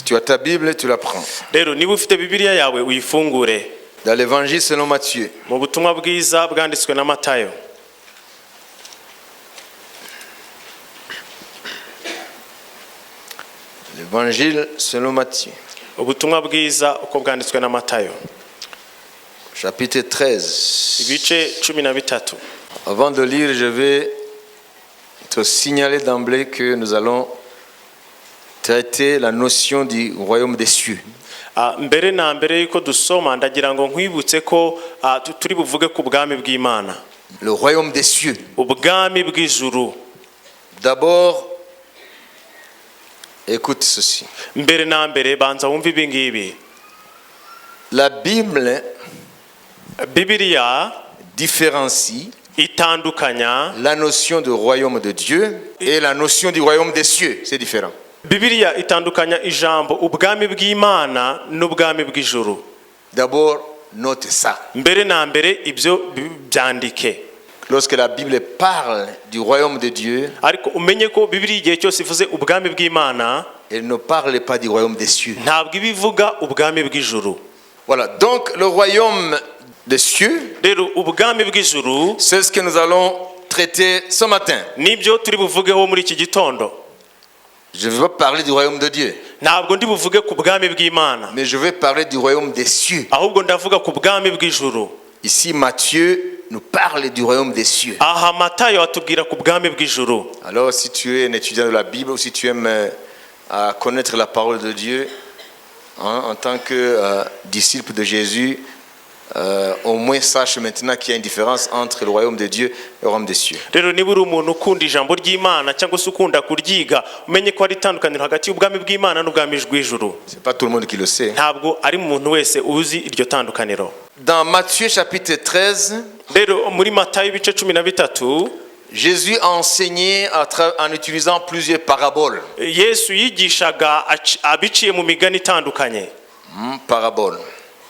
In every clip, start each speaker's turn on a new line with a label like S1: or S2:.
S1: tu as ta Bible, tu la prends.
S2: Rero niba ufite Bibiliya yawe uyifungure.
S1: Dans l'évangile selon Matthieu.
S2: Mu butumwa bwiza bwanditswe na Matayo.
S1: L'évangile selon Matthieu.
S2: Ubutumwa bwiza uko bwanditswe na Matayo.
S1: Chapitre 13.
S2: Ibice 13.
S1: Avant de lire, je vais te signaler d'emblée que nous allons traiter la notion du royaume des cieux.
S2: Mbere na mbere yuko dusoma ndagira ngo nkwibutse ko turi buvuge ku bwami bw'Imana.
S1: Le royaume des cieux.
S2: Ubwami bw'ijuru.
S1: D'abord, écoute ceci.
S2: Mbere na mbere banza wumve ibi ngibi.
S1: La Bible
S2: Bibiliya
S1: différencie
S2: itandukanya
S1: la notion de royaume de Dieu et la notion du royaume des cieux. C'est différent.
S2: Bibiliya itandukanya ijambo ubwami bw'Imana n'ubwami bw'ijuru.
S1: D'abord, note ça.
S2: Mbere na mbere ibyo byandike.
S1: Lorsque la Bible parle du royaume de Dieu,
S2: ariko umenye ko Bibiliya igihe cyose ivuze ubwami bw'Imana,
S1: elle ne parle pas du royaume des cieux.
S2: ntabwo ibivuga ubwami bw'ijuru.
S1: Voilà, donc le royaume des cieux,
S2: rero ubwami bw'ijuru,
S1: c'est ce que nous allons traiter ce matin.
S2: Nibyo turi buvugeho muri iki gitondo.
S1: Je ne vais pas parler du royaume de Dieu,
S2: ntabwo ndi buvuge ku bwami bw'Imana,
S1: mais je vais parler du royaume des cieux.
S2: ahubwo ndavuga ku bwami bw'ijuru.
S1: Ici, Matthieu nous parle du royaume des cieux.
S2: Aha Matayo atubwira ku bwami bw'ijuru.
S1: Alors, si tu es un étudiant de la Bible ou si tu aimes connaître la parole de Dieu, en tant que disciple de Jésus, au moins sache maintenant qu'il y a une différence entre le royaume de Dieu et le royaume des cieux.
S2: Rero niba uri umuntu ukunda ijambo ry'Imana cyangwa se ukunda kuryiga, umenye ko hari itandukaniro hagati y'ubwami bw'Imana n'ubwami bw'ijuru.
S1: C'est pas tout le monde qui le sait.
S2: Ntabwo ari umuntu wese uzi iryo tandukaniro.
S1: Dans Matthieu chapitre 13,
S2: rero muri Matayo ibice 13,
S1: Jésus a enseigné en utilisant plusieurs paraboles.
S2: Yesu yigishaga abiciye mu migani itandukanye.
S1: Parabole.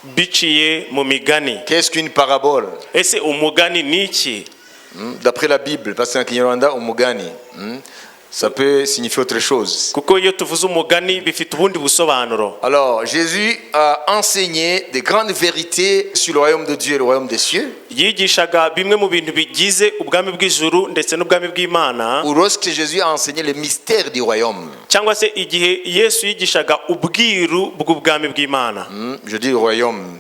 S2: Biciye mu migani.
S1: Qu'est-ce qu'une parabole?
S2: Ese umugani ni iki?
S1: D'après la Bible, parce qu'en Kinyarwanda umugani, ça peut signifier autre chose.
S2: Kuko iyo tuvuze umugani bifite ubundi busobanuro.
S1: Alors, Jésus a enseigné des grandes vérités sur le royaume de Dieu et le royaume des cieux.
S2: Yigishaga bimwe mu bintu bigize ubwami bw'ijuru ndetse n'ubwami bw'Imana.
S1: Ou lorsque Jésus a enseigné les mystères du royaume.
S2: Cyangwa se igihe Yesu yigishaga ubwiru bw'ubwami bw'Imana.
S1: Je dis le royaume.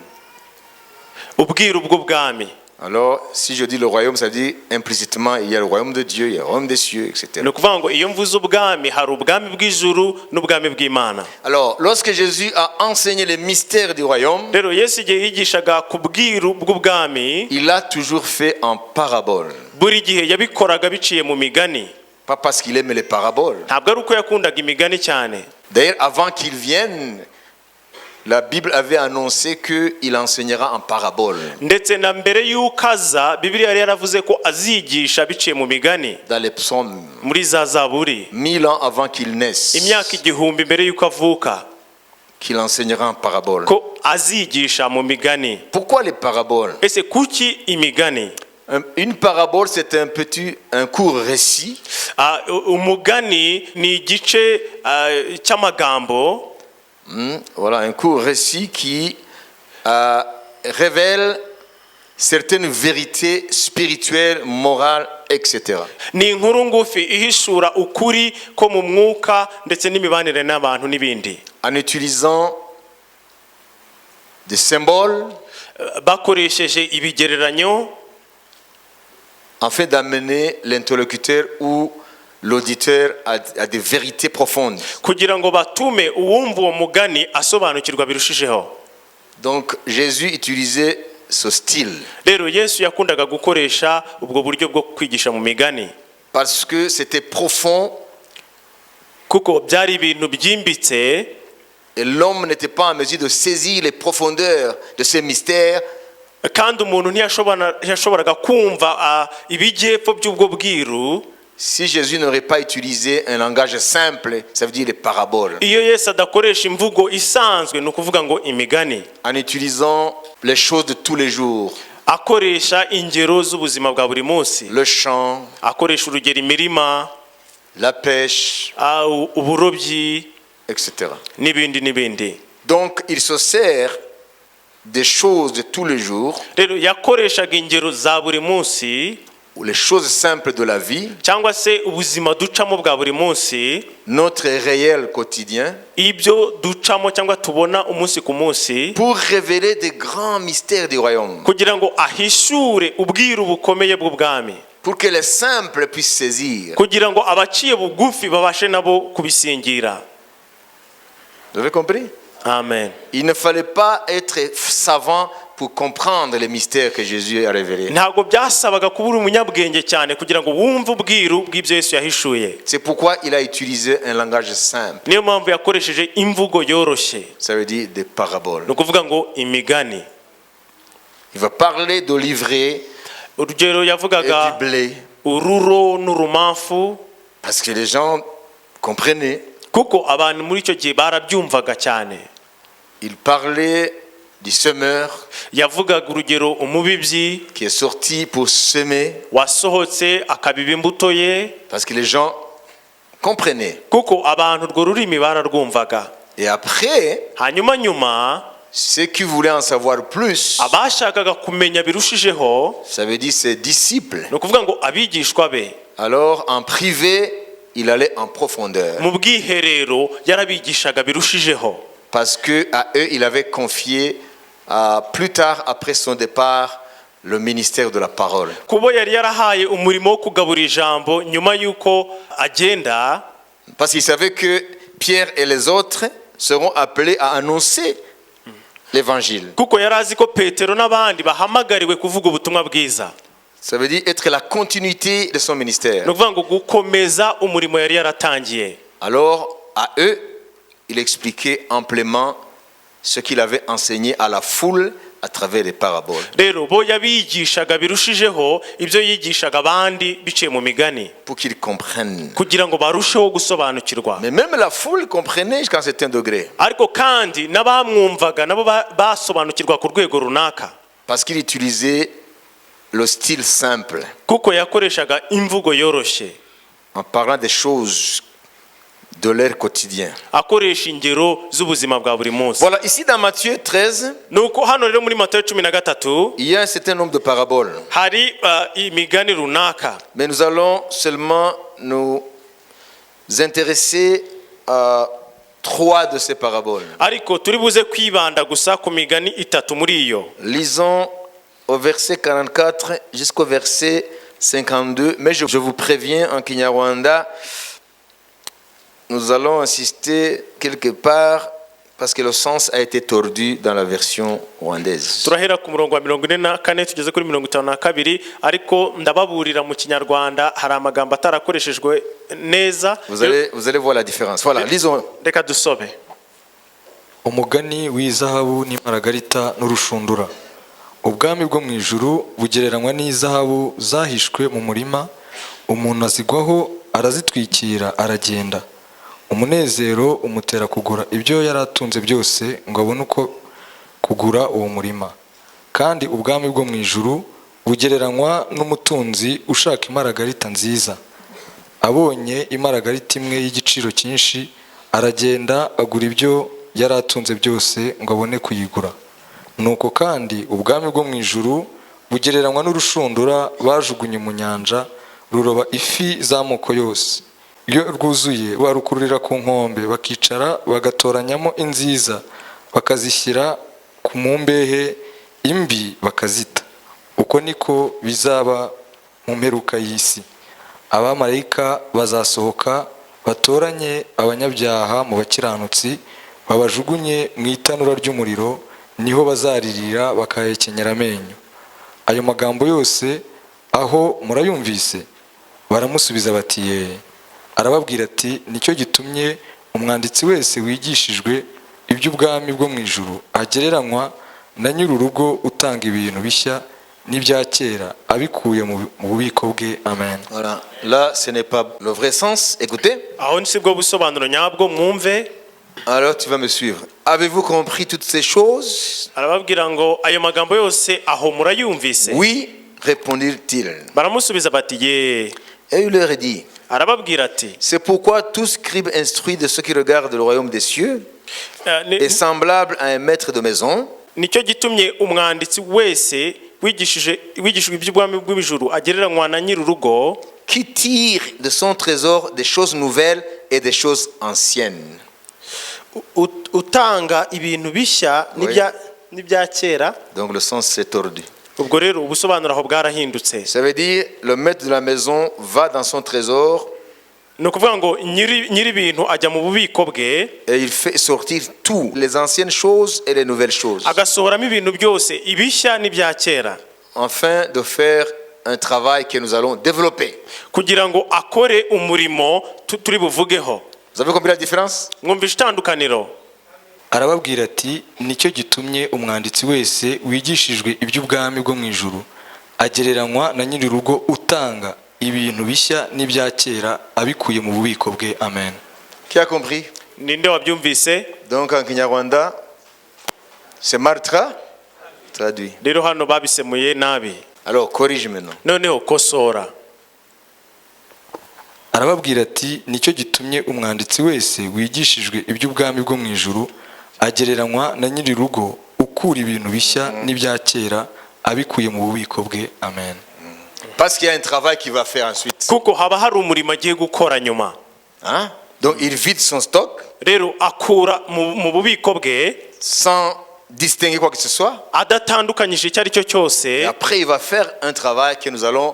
S2: Ubwiru bw'ubwami.
S1: Alors, si je dis le royaume, ça dit implicitement il y a le royaume de Dieu, il y a le royaume des cieux, etc.
S2: Ni ukuvuga ngo iyo mvuze ubwami hari ubwami bw'ijuru n'ubwami bw'Imana.
S1: Alors, lorsque Jésus a enseigné les mystères du royaume,
S2: rero Yesu igihe yigishaga ku bwiru bw'ubwami,
S1: il a toujours fait en parabole.
S2: Buri gihe yabikoraga biciye mu migani.
S1: Pas parce qu'il aime les paraboles.
S2: Ntabwo ari uko yakundaga imigani cyane.
S1: D'ailleurs, avant qu'il vienne, la Bible avait annoncé qu'il enseignera en parabole.
S2: Ndetse na mbere y'ukaza Bibiliya yari yaravuze ko azigisha biciye mu migani.
S1: Dans les psaumes.
S2: Muri za Zaburi.
S1: 1000 ans avant qu'il naisse.
S2: Imyaka igihumbi mbere y'uko avuka.
S1: Qu'il enseignera en parabole.
S2: Ko azigisha mu migani.
S1: Pourquoi les paraboles?
S2: Ese kuki imigani?
S1: Une parabole, c'est un court récit.
S2: Umugani ni igice cy'amagambo.
S1: Voilà, un court récit qui révèle certaines vérités spirituelles, morales, etc.
S2: Ni inkuru ngufi ihishura ukuri ko mu mwuka ndetse n'imibanire n'abantu n'ibindi.
S1: En utilisant des symboles,
S2: bakoresheje ibigereranyo,
S1: afin d'amener l'interlocuteur ou l'auditeur à des vérités profondes.
S2: Kugira ngo batume uwumva uwo mugani asobanukirwa birushijeho.
S1: Donc Jésus utilisait ce style.
S2: Rero Yesu yakundaga gukoresha ubwo buryo bwo kwigisha mu migani.
S1: Parce que c'était profond.
S2: Kuko byari ibintu byimbitse.
S1: Et l'homme n'était pas en mesure de saisir les profondeurs de ces mystères.
S2: Kandi umuntu ntiyashoboraga kumva ibijyepfo by'ubwo bwiru.
S1: Si Jésus n'aurait pas utilisé un langage simple, ça veut dire les paraboles.
S2: Iyo Yesu adakoresha imvugo isanzwe no kuvuga ngo imigani.
S1: En utilisant les choses de tous les jours.
S2: Akoresha ingero z'ubuzima bwa buri munsi.
S1: Le champ.
S2: Akoresha urugero imirima.
S1: La pêche.
S2: Uburobyi.
S1: etc.
S2: n'ibindi n'ibindi.
S1: Donc, il se sert des choses de tous les jours,
S2: Rero yakoreshaga ingero za buri munsi
S1: ou les choses simples de la vie,
S2: cyangwa se ubuzima ducamo bwa buri munsi,
S1: notre réel quotidien,
S2: ibyo ducamo cyangwa tubona umunsi ku munsi,
S1: pour révéler des grands mystères du royaume,
S2: kugira ngo ahishure ubwiru bukomeye bw'ubwami,
S1: pour que les simples puissent saisir.
S2: kugira ngo abaciye bugufi babashe nabo kubisingira.
S1: Vous avez compris?
S2: Amen.
S1: Il ne fallait pas être savant pour comprendre les mystères que Jésus a révélés.
S2: Ntabwo byasabaga kuba uri umunyabwenge cyane kugira ngo wumve ubwiru bw'ibyo Yesu yahishuye.
S1: C'est pourquoi il a utilisé un langage simple.
S2: Niyo mpamvu yakoresheje imvugo yoroshye,
S1: Ça veut dire des paraboles.
S2: ni ukuvuga ngo imigani.
S1: Il va parler de l'ivraie
S2: Urugero
S1: et
S2: yavugaga
S1: du blé.
S2: ururo n'urumamfu,
S1: Parce que les gens comprenaient.
S2: kuko abantu muri icyo gihe barabyumvaga cyane.
S1: Il parlait du semeur
S2: Yavugaga urugero umubibyi
S1: qui est sorti pour semer.
S2: wasohotse akabiba imbuto ye,
S1: Parce que les gens comprenaient.
S2: kuko abantu urwo rurimi bararwumvaga.
S1: Et après,
S2: Hanyuma
S1: ceux qui voulaient en savoir plus,
S2: abashakaga kumenya birushijeho,
S1: ça veut dire ses disciples.
S2: ni ukuvuga ngo abigishwa be,
S1: Alors en privé, il allait en profondeur.
S2: mu bwiherero yarabigishaga birushijeho,
S1: Parce que à eux, il avait confié plus tard, après son départ, le ministère de la parole.
S2: kubo yari yarahaye umurimo wo kugaburira ijambo nyuma y'uko agenda,
S1: Parce qu'il savait que Pierre et les autres seront appelés à annoncer l'évangile.
S2: kuko yari azi ko Petero n'abandi bahamagariwe kuvuga ubutumwa bwiza.
S1: Ça veut dire être la continuité de son ministère.
S2: Ni ukuvuga ngo gukomeza umurimo yari yaratangiye.
S1: Alors, à eux, il expliquait amplement ce qu'il avait enseigné à la foule à travers les paraboles.
S2: Rero bo yabigishaga birushijeho ibyo yigishaga abandi biciye mu migani,
S1: Pour qu'ils comprennent.
S2: kugira ngo barusheho gusobanukirwa.
S1: Mais même la foule comprenait jusqu'à un certain degré.
S2: Ariko kandi n'abamwumvaga nabo basobanukirwa ku rwego runaka,
S1: Parce qu'il utilisait le style simple.
S2: kuko yakoreshaga imvugo yoroshye,
S1: En parlant des choses de leur quotidien.
S2: akoresha ingero z'ubuzima bwa buri munsi.
S1: Voilà, ici dans Matthieu 13,
S2: Nuko hano rero muri Matayo 13
S1: il y a un certain nombre de paraboles.
S2: hari imigani runaka,
S1: Mais nous allons seulement nous intéresser à 3 de ces paraboles.
S2: ariko turi buze kwibanda gusa ku migani itatu muri iyo.
S1: Lisons au verset 44 jusqu'au verset 52. Mais je vous préviens, en Kinyarwanda, nous allons insister quelque part parce que le sens a été tordu dans la version rwandaise.
S2: Turahera ku murongo wa 44 tugeze kuri 52, ariko ndababurira mu Kinyarwanda hari amagambo atarakoreshejwe neza.
S1: Vous allez voir la différence. Voilà, lisons.
S2: Reka dusobe.
S3: Umugani w'izahabu n'imaragarita n'urushundura. Ubwami bwo mu ijuru bugereranywa n'izahabu zahishwe mu murima, umuntu azigwaho arazitwikira aragenda. Umunezero umutera kugura ibyo yari atunze byose ngo abone uko kugura uwo murima. Kandi ubwami bwo mu ijuru bugereranywa n'umutunzi ushaka imaragarita nziza. Abonye imaragarita imwe y'igiciro cyinshi aragenda agura ibyo yari atunze byose ngo abone kuyigura. Nuko kandi ubwami bwo mu ijuru bugereranywa n'urushundura bajugunye mu nyanja ruroba ifi z'amoko yose. Iyo rwuzuye barukururira ku nkombe bakicara bagatoranyamo inziza bakazishyira ku mumbehe, imbi bakazita. Uko niko bizaba mu mperuka y'isi. Abamarayika bazasohoka batoranye abanyabyaha mu bakiranutsi babajugunye mu itanura ry'umuriro, niho bazaririra bakahekenyera amenyo. Ayo magambo yose aho murayumvise? Baramusubiza bati ye. Arababwira ati nicyo gitumye umwanditsi wese wigishijwe iby'ubwami bwo mu ijuru agereranywa na nyir'urugo utanga ibintu bishya n'ibya kera abikuye mu bubiko bwe. Amen.
S1: Voilà. Là, ce n'est pas le vrai sens. Écoutez.
S2: Aho ni sibwo busobanuro nyabwo mwumve.
S1: Alors tu vas me suivre. Avez-vous compris toutes ces choses?
S2: Arababwira ngo ayo magambo yose aho murayumvise?
S1: Oui, répondirent-ils.
S2: Baramusubiza bati ye.
S1: Et il leur dit,
S2: arababwira ati
S1: c'est pourquoi tout scribe instruit de ceux qui regardent le royaume des cieux est semblable à un maître de maison
S2: nicyo gitumye umwanditsi wese wigishijwe iby'ubwami bw'ijuru agereranywa na nyir'urugo
S1: qui tire de son trésor des choses nouvelles et des choses anciennes.
S2: utanga ibintu bishya n'ibya kera.
S1: Donc le sens s'est tordu.
S2: ubwo rero ubusobanuro aho bwarahindutse.
S1: Ça veut dire le maître de la maison va dans son trésor
S2: ni ukuvuga ngo nyiri ibintu ajya mu bubiko bwe
S1: et il fait sortir tout, les anciennes choses et les nouvelles choses,
S2: agasohoramo ibintu byose ibishya n'ibya kera
S1: afin de faire un travail que nous allons développer.
S2: kugira ngo akore umurimo turi buvugeho.
S1: Vous avez compris la différence?
S2: mwumvishe itandukaniro?
S3: arababwira ati nicyo gitumye umwanditsi wese wigishijwe iby'ubwami bwo mu ijuru agereranywa na nyir'urugo utanga ibintu bishya n'ibya kera abikuye mu bubiko bwe. Amen.
S1: Qui a compris?
S2: ninde wabyumvise?
S1: Donc en Kinyarwanda c'est Martra traduit.
S2: rero hano babisemuye nabi.
S1: Alors corrige maintenant.
S2: noneho kosora.
S3: arababwira ati nicyo gitumye umwanditsi wese wigishijwe iby'ubwami bwo mu ijuru agereranywa na nyir'urugo ukura ibintu bishya n'ibya kera abikuye mu bubiko bwe. Amen.
S1: Parce qu'il y a un travail qu'il va faire ensuite.
S2: kuko haba hari umurimo agiye gukora nyuma.
S1: Hein? Donc il vide son stock
S2: rero akura mu bubiko bwe
S1: sans distinguer quoi que ce soit.
S2: adatandukanyije icyo ari cyo
S1: Et
S2: cyose.
S1: après il va faire un travail que nous allons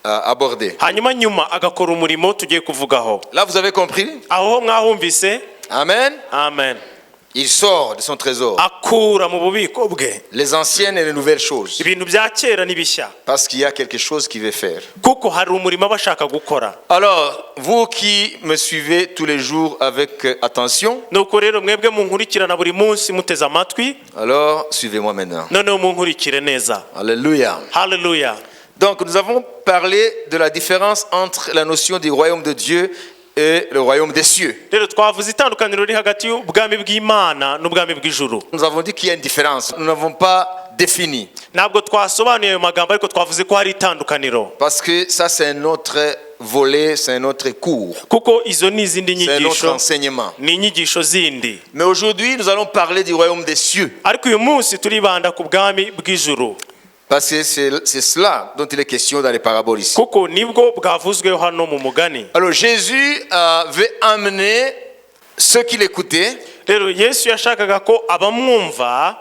S1: aborder.
S2: hanyuma nyuma agakora umurimo tugiye kuvugaho.
S1: Là vous avez compris?
S2: aho mwahumvise?
S1: Amen.
S2: amen.
S1: Il sort de son trésor
S2: akura mu bubiko bwe
S1: les anciennes et les nouvelles choses.
S2: ibintu bya kera n'ibishya.
S1: Parce qu'il y a quelque chose qu'il veut faire.
S2: kuko hari umurimo aba ashaka gukora.
S1: Alors, vous qui me suivez tous les jours avec attention,
S2: nuko rero mwebwe munkurikirana buri munsi muteze amatwi,
S1: alors suivez-moi maintenant.
S2: noneho munkurikire neza.
S1: Alléluia.
S2: Hallelujah.
S1: Donc, nous avons parlé de la différence entre la notion du royaume de Dieu et le royaume des cieux.
S2: rero twavuze itandukaniro riri hagati y'ubwami bw'Imana n'ubwami bw'ijuru.
S1: Nous avons dit qu'il y a une différence. Nous n'avons pas défini.
S2: ntabwo twasobanuye ayo magambo ariko twavuze ko hari itandukaniro.
S1: Parce que ça, c'est un autre volet, c'est un autre cours.
S2: kuko izo ni izindi
S1: C'est un autre
S2: nyigisho,
S1: enseignement.
S2: ni inyigisho zindi.
S1: Mais aujourd'hui, nous allons parler du royaume des cieux.
S2: ariko uyu munsi turibanda ku bwami bw'ijuru.
S1: Parce que c'est cela dont il est question dans les paraboles ici.
S2: kuko nibwo bwavuzweho hano mu mugani.
S1: Alors Jésus veut amener ceux qui l'écoutaient,
S2: rero Yesu yashakaga ko abamwumva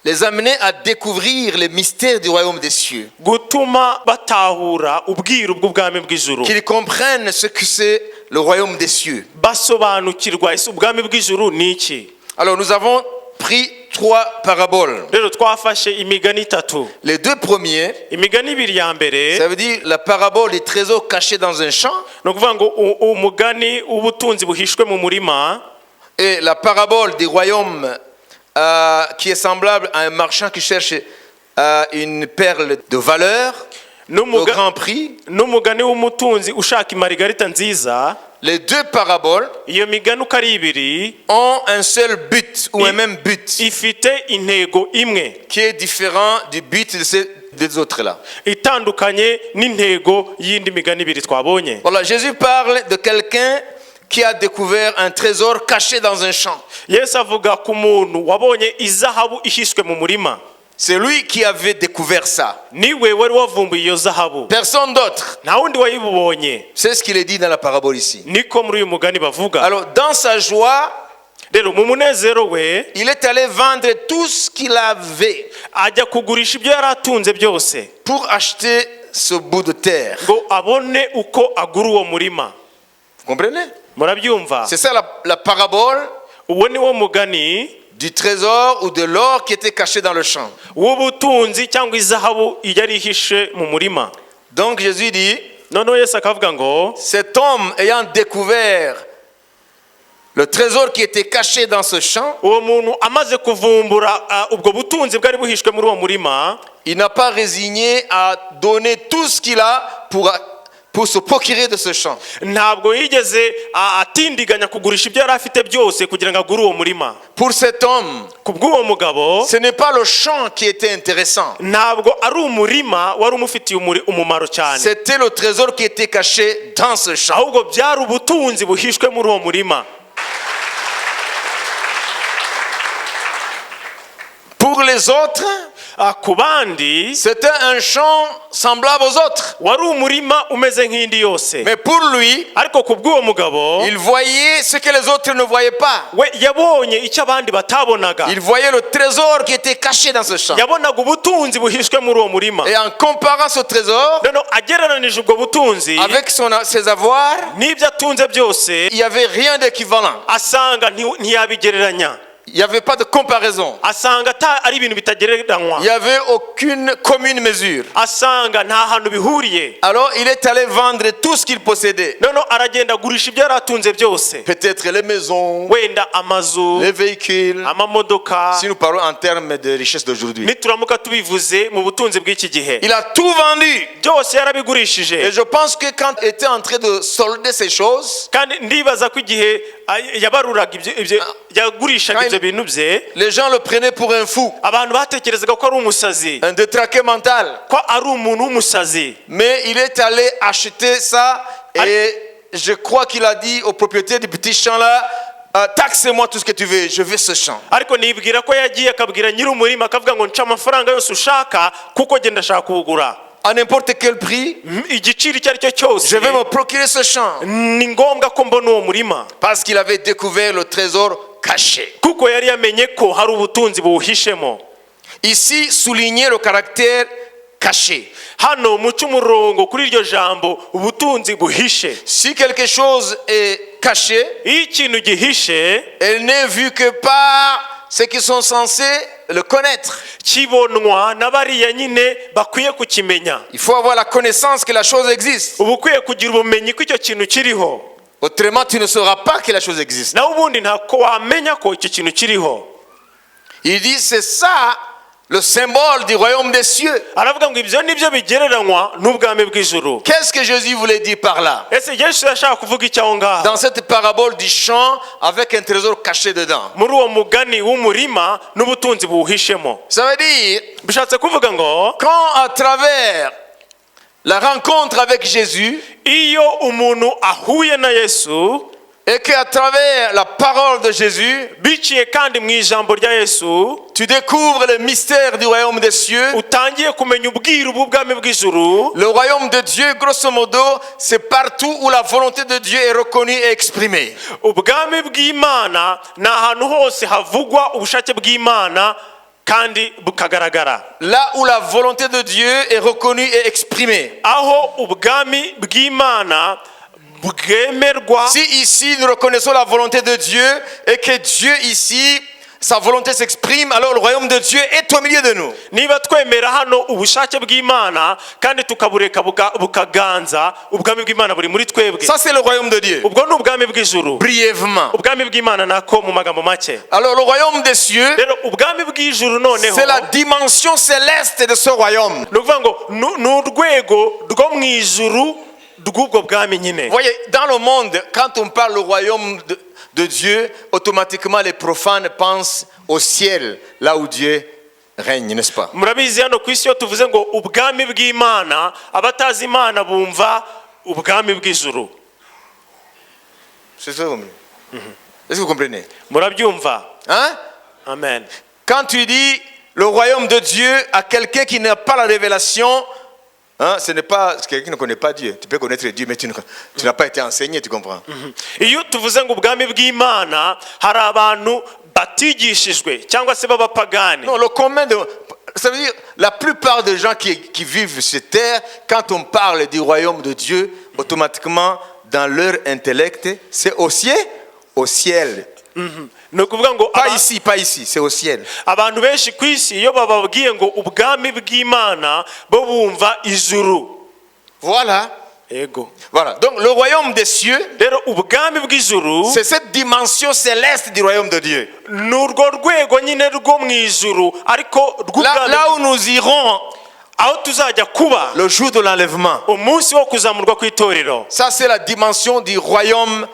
S1: les amener à découvrir les mystères du royaume des cieux.
S2: gutuma batahura ubwiru bw'ubwami bw'ijuru.
S1: Qu'ils comprennent ce que c'est le royaume des cieux.
S2: basobanukirwa ese ubwami bw'ijuru ni iki.
S1: Alors nous avons pris 3 paraboles.
S2: rero twafashe imigani itatu.
S1: Les 2 premiers,
S2: imigani ibiri ya mbere
S1: ça veut dire la parabole des trésors cachés dans un champ
S2: ni ukuvuga ngo umugani w'ubutunzi buhishwe mu murima,
S1: et la parabole des royaumes qui est semblable à un marchand qui cherche une perle de valeur, de grand prix.
S2: n'umugani w'umutunzi ushaka imarigarita nziza.
S1: Les 2 paraboles
S2: iyo migani uko ari ibiri
S1: ont un seul but ou un même but
S2: ifite intego imwe
S1: qui est différent du but de ces 2 autres-là.
S2: itandukanye n'intego y'indi migani ibiri twabonye.
S1: Voilà, Jésus parle de quelqu'un qui a découvert un trésor caché dans un champ.
S2: Yesu avuga ku muntu wabonye izahabu ihishwe mu murima.
S1: C'est lui qui avait découvert ça.
S2: niwe wari wavumbuye iyo zahabu,
S1: Personne d'autre.
S2: nta wundi wayibonye.
S1: C'est ce qu'il est dit dans la parabole ici.
S2: niko muri uyu mugani bavuga.
S1: Alors, dans sa joie,
S2: rero mu munezero we
S1: il est allé vendre tout ce qu'il avait
S2: ajya kugurisha ibyo yari atunze byose
S1: pour acheter ce bout de terre.
S2: ngo abone uko agura uwo murima.
S1: Vous comprenez?
S2: murabyumva?
S1: C'est ça la parabole
S2: uwo ni wo mugani
S1: du trésor ou de l'or qui était caché dans le champ.
S2: w'ubutunzi cyangwa izahabu yari ihishe mu murima.
S1: Donc Jésus dit,
S2: noneho Yesu akavuga ngo
S1: cet homme ayant découvert le trésor qui était caché dans ce champ,
S2: uwo muntu amaze kuvumbura ubwo butunzi bwari buhishwe muri uwo murima,
S1: il n'a pas résigné à donner tout ce qu'il a pour se procurer de ce champ.
S2: ntabwo yigeze atindiganya kugurisha ibyo yari afite byose kugira ngo agure uwo murima.
S1: Pour cet homme,
S2: kubw'uwo mugabo
S1: ce n'est pas le champ qui était intéressant.
S2: ntabwo ari umurima wari umufitiye umumaro cyane,
S1: C'était le trésor qui était caché dans ce champ.
S2: ahubwo byari ubutunzi buhishwe muri uwo murima.
S1: Pour les autres,
S2: ku bandi
S1: c'était un champ semblable aux autres.
S2: wari umurima umeze nk'indi yose,
S1: Mais pour lui,
S2: ariko kubw'uwo mugabo
S1: il voyait ce que les autres ne voyaient pas.
S2: we yabonye icyo abandi batabonaga.
S1: Il voyait le trésor qui était caché dans ce champ.
S2: yabonaga ubutunzi buhishwe muri uwo murima.
S1: Et en comparant ce trésor
S2: noneho agereranije ubwo butunzi
S1: avec ses avoirs,
S2: n'ibyo atunze byose,
S1: il n'y avait rien d'équivalent.
S2: asanga ntiyabigereranya,
S1: Il n'y avait pas de comparaison.
S2: asanga ari ibintu bitagereranywa,
S1: Il n'y avait aucune commune mesure.
S2: asanga nta hantu bihuriye.
S1: Alors il est allé vendre tout ce qu'il possédait.
S2: noneho aragenda agurisha ibyo yari atunze byose,
S1: Peut-être les maisons,
S2: wenda amazu,
S1: les véhicules.
S2: amamodoka,
S1: Si nous parlons en termes de richesse d'aujourd'hui.
S2: nituramuka tubivuze mu butunzi bw'iki gihe,
S1: Il a tout vendu.
S2: byose
S1: Et
S2: yarabigurishije.
S1: je pense que quand il était en train de solder ces choses,
S2: kandi ndibaza ko igihe yabaruraga yagurishaga ibyo bintu bye,
S1: les gens le prenaient pour un fou,
S2: abantu batekerezaga ko ari umusazi,
S1: un détraqué mental.
S2: ko ari umuntu w'umusazi.
S1: Mais il est allé acheter ça et je crois qu'il a dit au propriétaire du petit champ là, taxe-moi tout ce que tu veux, je veux ce champ.
S2: ariko nibwira ko yagiye akabwira nyiri umurima akavuga ngo nca amafaranga yose ushaka kuko genda ashaka kuwugura
S1: À n'importe quel prix,
S2: igiciro icyo ari cyo cyose.
S1: je vais me procurer ce champ.
S2: ni ngombwa ko mbona uwo murima,
S1: Parce qu'il avait découvert le trésor caché.
S2: kuko yari yamenye ko hari ubutunzi buwuhishemo.
S1: Ici, souligner le caractère caché.
S2: hano muca umurongo kuri iryo jambo ubutunzi buhishe.
S1: Si quelque chose est caché,
S2: iyo ikintu gihishe
S1: elle n'est vue que par ceux qui sont censés le connaître.
S2: kibonwa na bariya nyine bakwiye kukimenya.
S1: Il faut avoir la connaissance que la chose existe.
S2: uba ukwiye kugira ubumenyi ko icyo kintu kiriho,
S1: Autrement, tu ne sauras pas que la chose existe.
S2: nawe ubundi ntako wamenya ko icyo kintu kiriho.
S1: Il dit, c'est ça le symbole du royaume des cieux.
S2: aravuga ngo ibyo nibyo bigereranywa n'ubwami bw'ijuru.
S1: Qu'est-ce que Jésus voulait dire par là?
S2: ese yesu yashaka kuvuga icyo aho ngaho
S1: Dans cette parabole du champ avec un trésor caché dedans.
S2: muri uwo mugani w'umurima n'ubutunzi buwuhishemo?
S1: Ça veut dire,
S2: bishatse kuvuga ngo
S1: quand à travers la rencontre avec Jésus
S2: iyo umuntu ahuye na yesu,
S1: et qu'à travers la parole de Jésus,
S2: biciye kandi mu ijambo rya yesu,
S1: tu découvres le mystère du royaume des cieux.
S2: utangiye kumenya ubwiru bw'ubwami bw'ijuru.
S1: Le royaume de Dieu, grosso modo, c'est partout où la volonté de Dieu est reconnue et exprimée.
S2: ubwami bw'imana ni ahantu hose havugwa ubushake bw'imana kandi bukagaragara.
S1: Là où la volonté de Dieu est reconnue et exprimée.
S2: aho ubwami bw'imana bwemerwa.
S1: Si ici nous reconnaissons la volonté de Dieu et que Dieu ici, sa volonté s'exprime, alors le royaume de Dieu est au milieu de nous.
S2: niba twemera hano ubushake bw'imana kandi tukabureka bukaganza, ubwami bw'imana buri muri twebwe.
S1: Ça c'est le royaume de Dieu.
S2: ubwo ni ubwami bw'ijuru.
S1: Brièvement.
S2: ubwami bw'imana nako mu magambo make.
S1: Alors le royaume des cieux,
S2: rero ubwami bw'ijuru noneho
S1: c'est la dimension céleste de ce royaume.
S2: ni ukuvuga ngo ni urwego rwo mu ijuru rw'ubwo bwami nyine.
S1: Vous voyez, dans le monde, quand on parle du royaume de Dieu, automatiquement les profanes pensent au ciel, là où Dieu règne, n'est-ce pas?
S2: murabizi hano ku isi iyo tuvuze ngo ubwami bw'imana, abatazi imana bumva ubwami bw'ijuru.
S1: C'est ça. Est-ce que vous comprenez?
S2: murabyumva?
S1: Hein?
S2: amen.
S1: Quand tu dis le royaume de Dieu à quelqu'un qui n'a pas la révélation, hein, ce n'est pas quelqu'un qui ne connaît pas Dieu. Tu peux connaître Dieu, mais tu n'as pas été enseigné, tu comprends?
S2: iyo tuvuze ngo ubwami bw'imana, hari abantu batigishijwe cyangwa se b'abapagani.
S1: Non, le commun de... Ça veut dire, la plupart des gens qui vivent sur cette terre, quand on parle du royaume de Dieu, automatiquement, dans leur intellect, c'est au ciel. Au ciel.
S2: ni ukuvuga ngo
S1: Pas ici, c'est au ciel.
S2: abantu benshi ku isi iyo bababwiye ngo ubwami bw'imana, bo bumva ijuru.
S1: Voilà.
S2: Ego.
S1: Voilà. Donc, le royaume des cieux,
S2: rero ubwami bw'ijuru
S1: c'est cette dimension céleste du royaume de Dieu.
S2: ni urwo rwego nyine rwo mu ijuru, ariko
S1: Là où nous irons
S2: aho tuzajya kuba
S1: le jour de l'enlèvement.
S2: umunsi wo kuzamurwa kw'itorero.
S1: Ça, c'est la dimension du royaume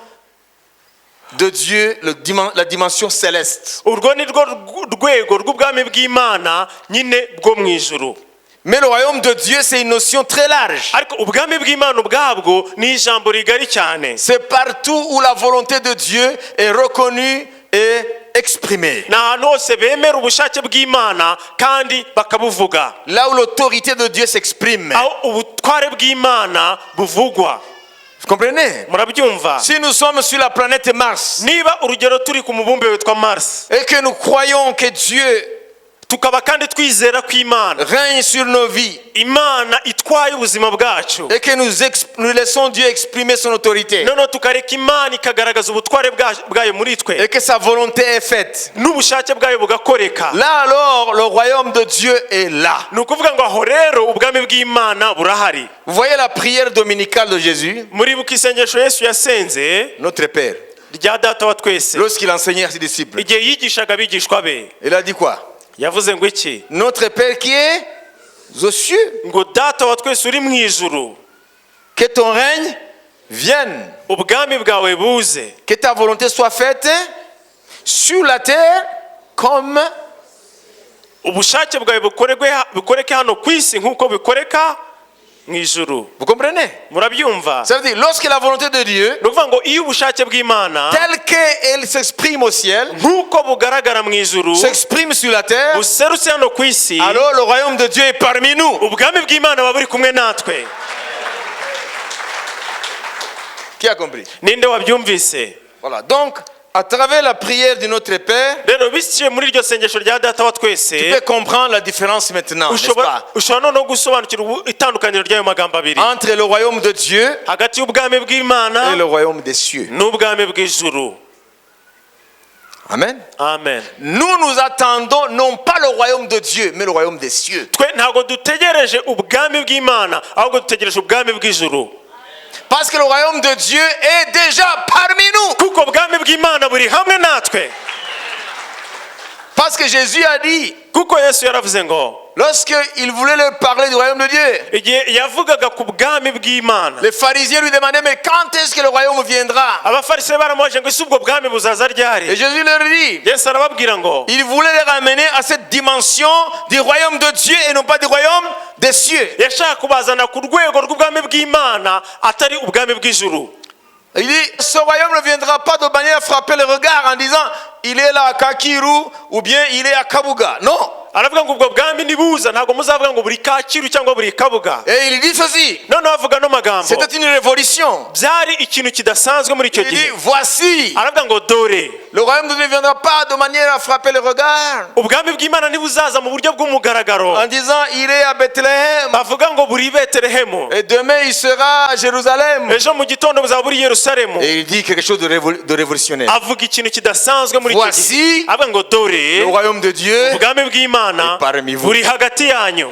S1: de Dieu, la dimension céleste.
S2: urwo ni rwo rwego rw'ubwami bw'Imana nyine bwo mu ijuru.
S1: Mais le royaume de Dieu, c'est une notion très large.
S2: ariko ubwami bw'Imana ubwabwo ni ijambo rigari cyane.
S1: C'est partout où la volonté de Dieu est reconnue et exprimée.
S2: ni ahantu hose bemera ubushake bw'Imana kandi bakabuvuga.
S1: Là où l'autorité de Dieu s'exprime.
S2: aho ubutware bw'Imana buvugwa.
S1: Vous comprenez?
S2: murabyumva?
S1: Si nous sommes sur la planète Mars
S2: niba urugero turi ku mubumbe witwa Mars,
S1: et que nous croyons que Dieu
S2: tukaba kandi twizera ko Imana
S1: règne sur nos vies
S2: Imana itwaye ubuzima bwacu,
S1: et que nous laissons Dieu exprimer son autorité
S2: noneho tukareka Imana ikagaragaza ubutware bwayo muri twe
S1: et que sa volonté est faite,
S2: n'ubushake bwayo bugakoreka,
S1: là alors le royaume de Dieu est là.
S2: ni ukuvuga ngo aho rero ubwami bw'Imana burahari.
S1: Vous voyez la prière dominicale de Jésus,
S2: muribuka isengesho Yesu yasenze
S1: notre Père,
S2: rya data wa twese
S1: lorsqu'il enseignait à ses disciples.
S2: igihe yigishaga abigishwa be.
S1: Il a dit quoi?
S2: yavuze ngo iki?
S1: Notre Père qui est aux cieux,
S2: ngo data wa twese uri mu ijuru,
S1: que ton règne vienne,
S2: ubwami bwawe buze,
S1: que ta volonté soit faite sur la terre comme
S2: ubushake bwawe bukoreke hano ku isi nk'uko bikoreka mu ijuru.
S1: Vous comprenez?
S2: murabyumva?
S1: Ça veut dire, lorsque la volonté de Dieu,
S2: ni ukuvuga ngo iyo ubushake bw'Imana
S1: telle qu'elle s'exprime au ciel,
S2: nk'uko bugaragara mu ijuru
S1: s'exprime sur la terre,
S2: buserutse hano ku isi,
S1: alors le royaume de Dieu est parmi nous.
S2: ubwami bw'Imana buba buri kumwe natwe.
S1: Qui a compris?
S2: ninde wabyumvise?
S1: Voilà. Donc, à travers la prière de notre Père,
S2: rero biciye muri iryo sengesho rya data wa twese
S1: tu peux comprendre la différence maintenant, n'est-ce pas?
S2: ushobora noneho gusobanukirwa itandukaniro ry'ayo magambo abiri
S1: Entre le royaume de Dieu
S2: hagati y'ubwami
S1: et
S2: bw'Imana
S1: le royaume des cieux.
S2: n'ubwami bw'ijuru.
S1: Amen.
S2: amen.
S1: Nous attendons non pas le royaume de Dieu, mais le royaume des cieux.
S2: twe ntabwo dutegereje ubwami bw'Imana ahubwo dutegereje ubwami bw'ijuru,
S1: Parce que le royaume de Dieu est déjà parmi nous.
S2: kuko ubwami bw'Imana buri hamwe natwe.
S1: Parce que Jésus a dit,
S2: kuko Yesu yaravuze ngo
S1: lorsqu'il voulait leur parler du royaume de Dieu,
S2: igihe yavugaga ku bwami bw'Imana,
S1: les pharisiens lui demandaient, mais quand est-ce que le royaume viendra?
S2: abafarisayo baramubaje ngo ese ubwo bwami buzaza
S1: Et
S2: ryari?
S1: Jésus leur dit,
S2: Yesu arababwira ngo
S1: il voulait les ramener à cette dimension du royaume de Dieu et non pas du royaume des cieux.
S2: yashaka kubazana ku rwego rw'ubwami bw'Imana atari ubwami bw'ijuru.
S1: Il dit, ce royaume ne viendra pas de manière à frapper le regard en disant, il est là à Kakiru ou bien il est à Kabuga. Non.
S2: aravuga ngo ubwo bwami nibuza ntabwo muzavuga ngo buri Kacyiru cyangwa buri Kabuga.
S1: Et il dit ceci,
S2: noneho avuga no magambo
S1: c'était une révolution.
S2: byari ikintu kidasanzwe muri icyo
S1: Il dit,
S2: gihe.
S1: voici,
S2: aravuga ngo dore
S1: le royaume de Dieu ne viendra pas de manière à frapper le regard
S2: ubwami bw'Imana ntibuzaza mu buryo bw'umugaragaro
S1: en disant, il est à Bethléem
S2: bavuga ngo buri Betelehemu,
S1: et demain il sera à Jérusalem.
S2: ejo mu gitondo buzaba buri Yerusalemu.
S1: Et il dit quelque chose de révolutionnaire.
S2: avuga ikintu kidasanzwe muri icyo
S1: Voici
S2: gihe. avuga ngo
S1: Le
S2: dore
S1: royaume de Dieu,
S2: ubwami bw'Imana
S1: est parmi vous.
S2: buri hagati yanyu.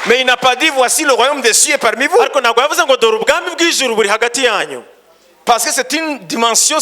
S1: mais il n'a pas dit, voici le royaume des cieux est parmi vous.
S2: ariko ntabwo yavuze ngo dore ubwami bw'ijuru buri hagati yanyu,
S1: Parce que c'est une dimension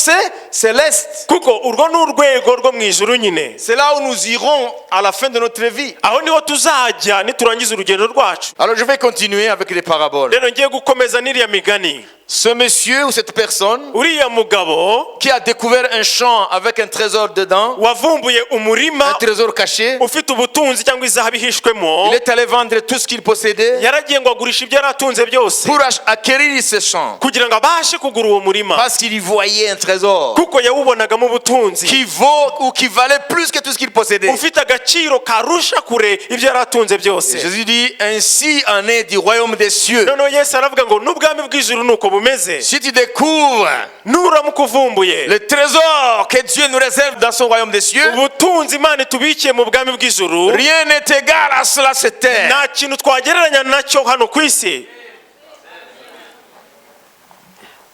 S1: céleste.
S2: kuko urwo ni urwego rwo mu ijuru nyine.
S1: C'est là où nous irons à la fin de notre vie.
S2: aho niho tuzajya niturangiza urugendo rwacu.
S1: Alors je vais continuer avec les paraboles.
S2: rero ngiye gukomeza n'iriya migani.
S1: Ce monsieur ou cette personne
S2: uriya mugabo
S1: qui a découvert un champ avec un trésor dedans,
S2: wavumbuye
S1: un
S2: umurima
S1: trésor caché,
S2: ufite ubutunzi cyangwa izahabu ihishwemo,
S1: il est allé vendre tout ce qu'il possédait
S2: yaragiye ngo agurisha ibyo yari atunze byose
S1: pour acquérir ce champ.
S2: kugira ngo abashe kugura uwo murima,
S1: Parce qu'il y voyait un trésor
S2: kuko yawubonagamo ubutunzi
S1: qui vaut ou qui valait plus que tout ce qu'il possédait.
S2: ufite agaciro karusha kure ibyo yari atunze byose.
S1: Jésus dit, ainsi en est du royaume des cieux.
S2: noneho Yesu aravuga ngo n'ubwami bw'ijuru nuko bumeze.
S1: Si tu découvres
S2: nuramuka uvumbuye
S1: le trésor que Dieu nous réserve dans son royaume des cieux,
S2: ubutunzi Imana itubikiye mu bwami bw'ijuru,
S1: rien n'est égal à cela cette terre.
S2: nta kintu twagereranya nacyo hano ku isi.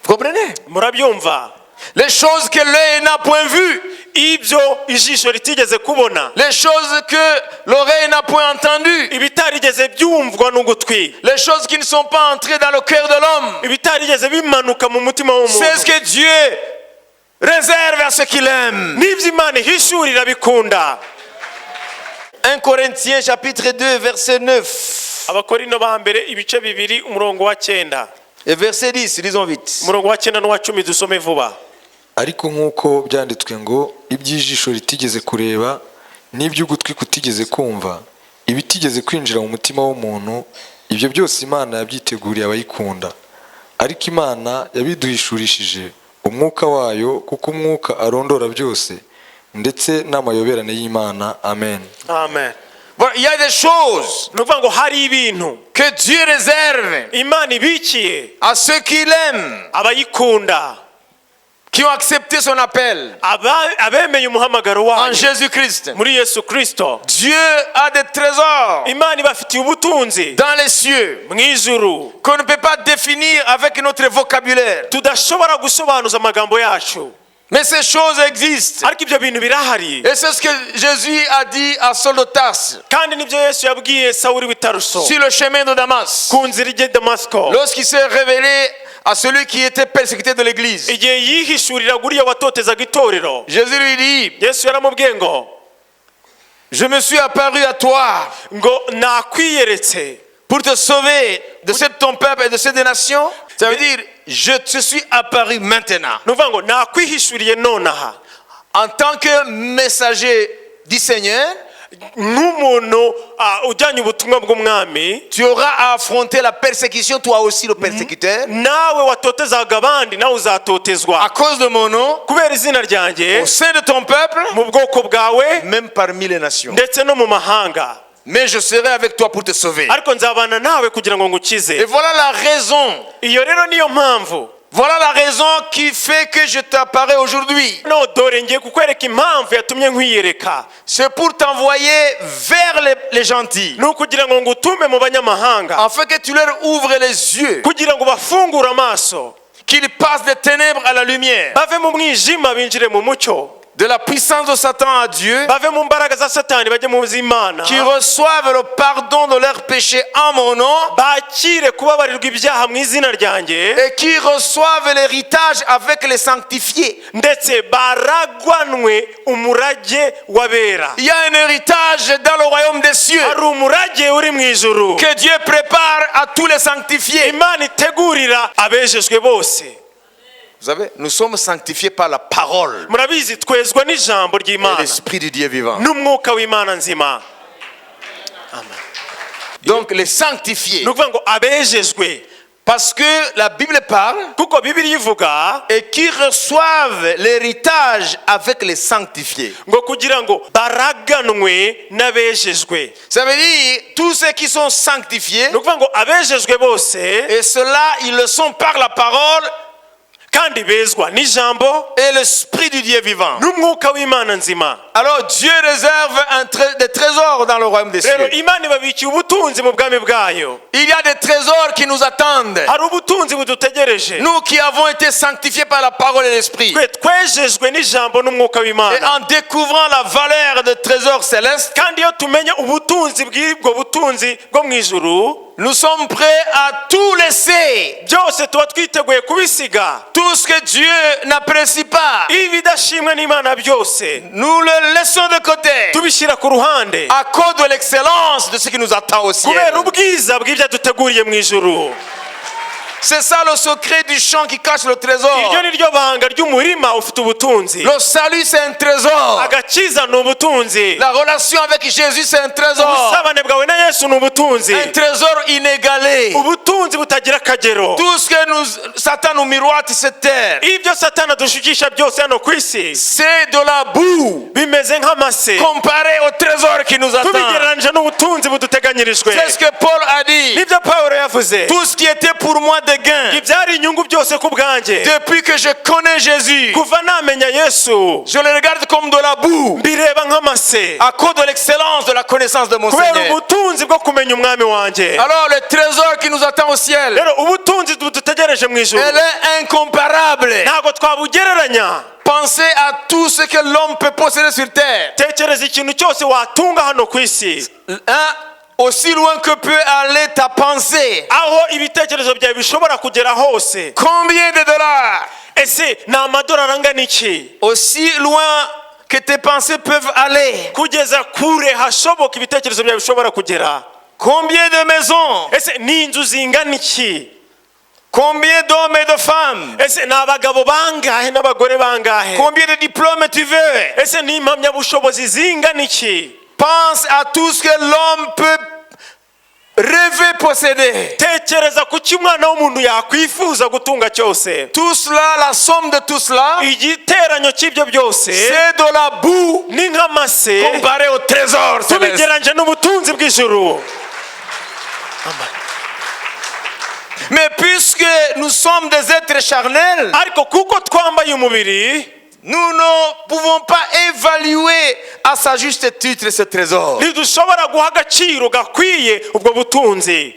S1: Vous comprenez?
S2: murabyumva?
S1: Les choses que l'œil n'a point vues,
S2: ibyo ijisho ritigeze kubona,
S1: les choses que l'oreille n'a point entendues,
S2: ibitarigeze byumvwa n'ugutwi,
S1: les choses qui ne sont pas entrées dans le cœur de l'homme,
S2: ibitarigeze bimanuka mu mutima
S1: c'est ce
S2: w'umuntu,
S1: que Dieu réserve à ceux qu'il aime.
S2: n'ibyo Imana ihishurira bikunda.
S1: 1 Corinthiens chapitre 2 verset 9
S2: abakorino ba mbere ibice bibiri umurongo wa 9
S1: et verset 10, lisons vite.
S2: umurongo wa 9 n'uwa 10 dusome vuba.
S3: ariko nk'uko byanditswe ngo iby'ijisho ritigeze kureba n'iby'ugutwi kutigeze kumva ibitigeze kwinjira mu mutima w'umuntu, ibyo byose Imana yabyiteguriye abayikunda. ariko Imana yabiduhishurishije umwuka wayo, kuko umwuka arondora byose ndetse n'amayoberane y'Imana. Amen.
S2: Amen.
S1: Voilà, il y a des choses
S2: nuvuga ngo hari ibintu
S1: que Dieu réserve
S2: Imana ibikiye
S1: à ceux qui l'aiment,
S2: abayikunda,
S1: qui ont accepté son appel
S2: abemeye umuhamagaro
S1: en
S2: wayo
S1: Jésus-Christ.
S2: muri Yesu Kristo.
S1: Dieu a des trésors
S2: Imana ibafitiye ubutunzi
S1: dans les cieux
S2: mu ijuru
S1: qu'on ne peut pas définir avec notre vocabulaire.
S2: tudashobora gusobanuza amagambo yacu,
S1: Mais ces choses existent.
S2: ariko ibyo bintu birahari.
S1: Et c'est ce que Jésus a dit à Saul de Tarse
S2: kandi nibyo Yesu yabwiye Sawuli w'i Taruso
S1: sur le chemin de Damas,
S2: ku nzira ijya i Damasiko,
S1: lorsqu'il s'est révélé à celui qui était persécuté de l'église.
S2: igihe yihishurira uriya watotezaga itorero.
S1: Jésus lui dit,
S2: Yesu yaramubwiye ngo
S1: je me suis apparu à toi
S2: ngo nakwiyeretse
S1: pour te sauver de ton peuple et de ces nations. Ça veut dire, je te suis apparu maintenant
S2: nuvuga ngo nakwihishuriye nonaha
S1: en tant que messager du Seigneur.
S2: nk'umuntu ujyanye ubutumwa bw'umwami.
S1: Tu auras à affronter la persécution, toi aussi le persécuteur,
S2: nawe watotezaga abandi nawe uzatotezwa
S1: à cause de mon nom,
S2: kubera izina ryanjye
S1: au sein de ton peuple,
S2: mu bwoko bwawe
S1: même parmi les nations.
S2: ndetse no mu mahanga.
S1: Mais je serai avec toi pour te sauver.
S2: ariko nzabana nawe kugira ngo
S1: Et
S2: ngukize.
S1: voilà la raison.
S2: iyo rero niyo mpamvu
S1: Voilà la raison qui fait que je t'apparais aujourd'hui.
S2: no dore ngiye kukwereka impamvu yatumye nkwiyereka.
S1: C'est pour t'envoyer vers les gentils,
S2: ni ukugira ngo ngutume mu banyamahanga,
S1: afin que tu leur ouvres les yeux,
S2: kugira ngo bafungure amaso,
S1: qu'ils passent des ténèbres à la lumière,
S2: bave mu mwijima binjire mu mucyo,
S1: de la puissance de Satan à Dieu,
S2: bave mu mbaraga za Satani bajye mu z'Imana,
S1: qui reçoivent le pardon de leurs péchés en mon nom,
S2: bakire kubabarirwa ibyaha mu izina ryanjye,
S1: et qui reçoivent l'héritage avec les sanctifiés.
S2: ndetse baragwanwe umurage w'abera.
S1: Il y a un héritage dans le royaume des cieux
S2: hari umurage uri mu ijuru
S1: que Dieu prépare à tous les sanctifiés.
S2: Imana itegurira abejejwe bose.
S1: Vous savez, nous sommes sanctifiés par la parole
S2: murabizi twezwa n'ijambo
S1: et
S2: ry'Imana
S1: l'esprit du Dieu vivant.
S2: n'umwuka w'Imana nzima.
S1: Donc les sanctifiés,
S2: ni ukuvuga ngo abejejwe,
S1: parce que la Bible parle,
S2: kuko Bibiliya ivuga
S1: et qui reçoivent l'héritage avec les sanctifiés.
S2: ngo kugira ngo baraganwe n'abejejwe.
S1: Ça veut dire tous ceux qui sont sanctifiés,
S2: ni ukuvuga ngo abejejwe bose
S1: et cela ils le sont par la parole
S2: kandi bezwa n'ijambo
S1: et l'esprit du Dieu vivant.
S2: n'umwuka w'Imana nzima.
S1: Alors Dieu réserve des trésors dans le royaume des
S2: rero
S1: cieux.
S2: Imana ibabikiye ubutunzi mu bwami bwayo.
S1: Il y a des trésors qui nous attendent.
S2: hari ubutunzi budutegereje,
S1: Nous qui avons été sanctifiés par la parole et l'esprit.
S2: twe twejejwe n'ijambo n'umwuka
S1: Et
S2: w'Imana.
S1: en découvrant la valeur des trésors célestes,
S2: kandi iyo tumenye ubutunzi bw'ubwo butunzi bwo mu ijuru,
S1: nous sommes prêts à tout laisser.
S2: byose tuba twiteguye kubisiga.
S1: Tout ce que Dieu n'apprécie pas,
S2: ibidashimwa n'Imana byose
S1: nous le laissons de côté
S2: tubishyira ku ruhande
S1: à cause de l'excellence de ce qui nous attend au ciel.
S2: kubera ubwiza bw'ibyo duteguriye mu ijuru.
S1: C'est ça le secret du champ qui cache le trésor.
S2: iryo ni ryo banga ry'umurima ufite ubutunzi.
S1: Le salut, c'est un trésor.
S2: agakiza ni ubutunzi.
S1: La relation avec Jésus, c'est un trésor.
S2: ubusabane bwawe na Yesu ni ubutunzi.
S1: Un trésor inégalé.
S2: ubutunzi butagira akagero.
S1: Tout ce que Satan nous miroite cette terre,
S2: ibyo Satani adushukisha byose hano ku isi
S1: c'est de la boue
S2: bimeze nk'amase
S1: comparé au trésor qui nous attend.
S2: tubigereranyije n'ubutunzi buduteganyirijwe.
S1: C'est ce que Paul a dit.
S2: nibyo Pawulo yavuze.
S1: Tout ce qui était pour moi de gain,
S2: ibyari inyungu byose ku bwanjye
S1: depuis que je connais Jésus,
S2: kuva namenya Yesu
S1: je le regarde comme de la boue
S2: mbireba nk'amase
S1: à cause de l'excellence de la connaissance de mon
S2: kubera
S1: Seigneur.
S2: ubutunzi bwo kumenya umwami wanjye.
S1: Alors le trésor qui nous attend au ciel,
S2: rero ubutunzi budutegereje mu ijuru
S1: elle est incomparable.
S2: ntabwo twabugereranya.
S1: Pensez à tout ce que l'homme peut posséder sur terre.
S2: tekereza ikintu cyose watunga hano ku isi,
S1: Hein? Aussi loin que peut aller ta pensée.
S2: aho ibitekerezo byawe bishobora kugera hose.
S1: Combien de dollars?
S2: ese ni amadolari angana iki?
S1: Aussi loin que tes pensées peuvent aller.
S2: kugeza kure hashoboka ibitekerezo byawe bishobora kugera.
S1: Combien de maisons?
S2: Ese ni inzu zingana iki?
S1: Combien d'hommes et de femmes?
S2: Ese ni abagabo bangahe n'abagore bangahe?
S1: Combien de diplômes tu veux?
S2: Ese ni impamyabushobozi zingana iki?
S1: Pense à tout ce que l'homme peut rêver posséder.
S2: Tekereza ku cy'umwana w'umuntu yakwifuza gutunga cyose.
S1: Tout cela, la somme de tout cela,
S2: Igiteranyo cy'ibyo byose
S1: c'est de la boue
S2: ni nk'amase
S1: comparé au trésor céleste.
S2: tubigereranyije n'ubutunzi bw'ijuru.
S1: Mais puisque nous sommes des êtres charnels,
S2: Ariko kuko twambaye umubiri,
S1: nous ne pouvons pas évaluer à sa juste titre ce trésor.
S2: ntidushobora guha agaciro gakwiye ubwo butunzi.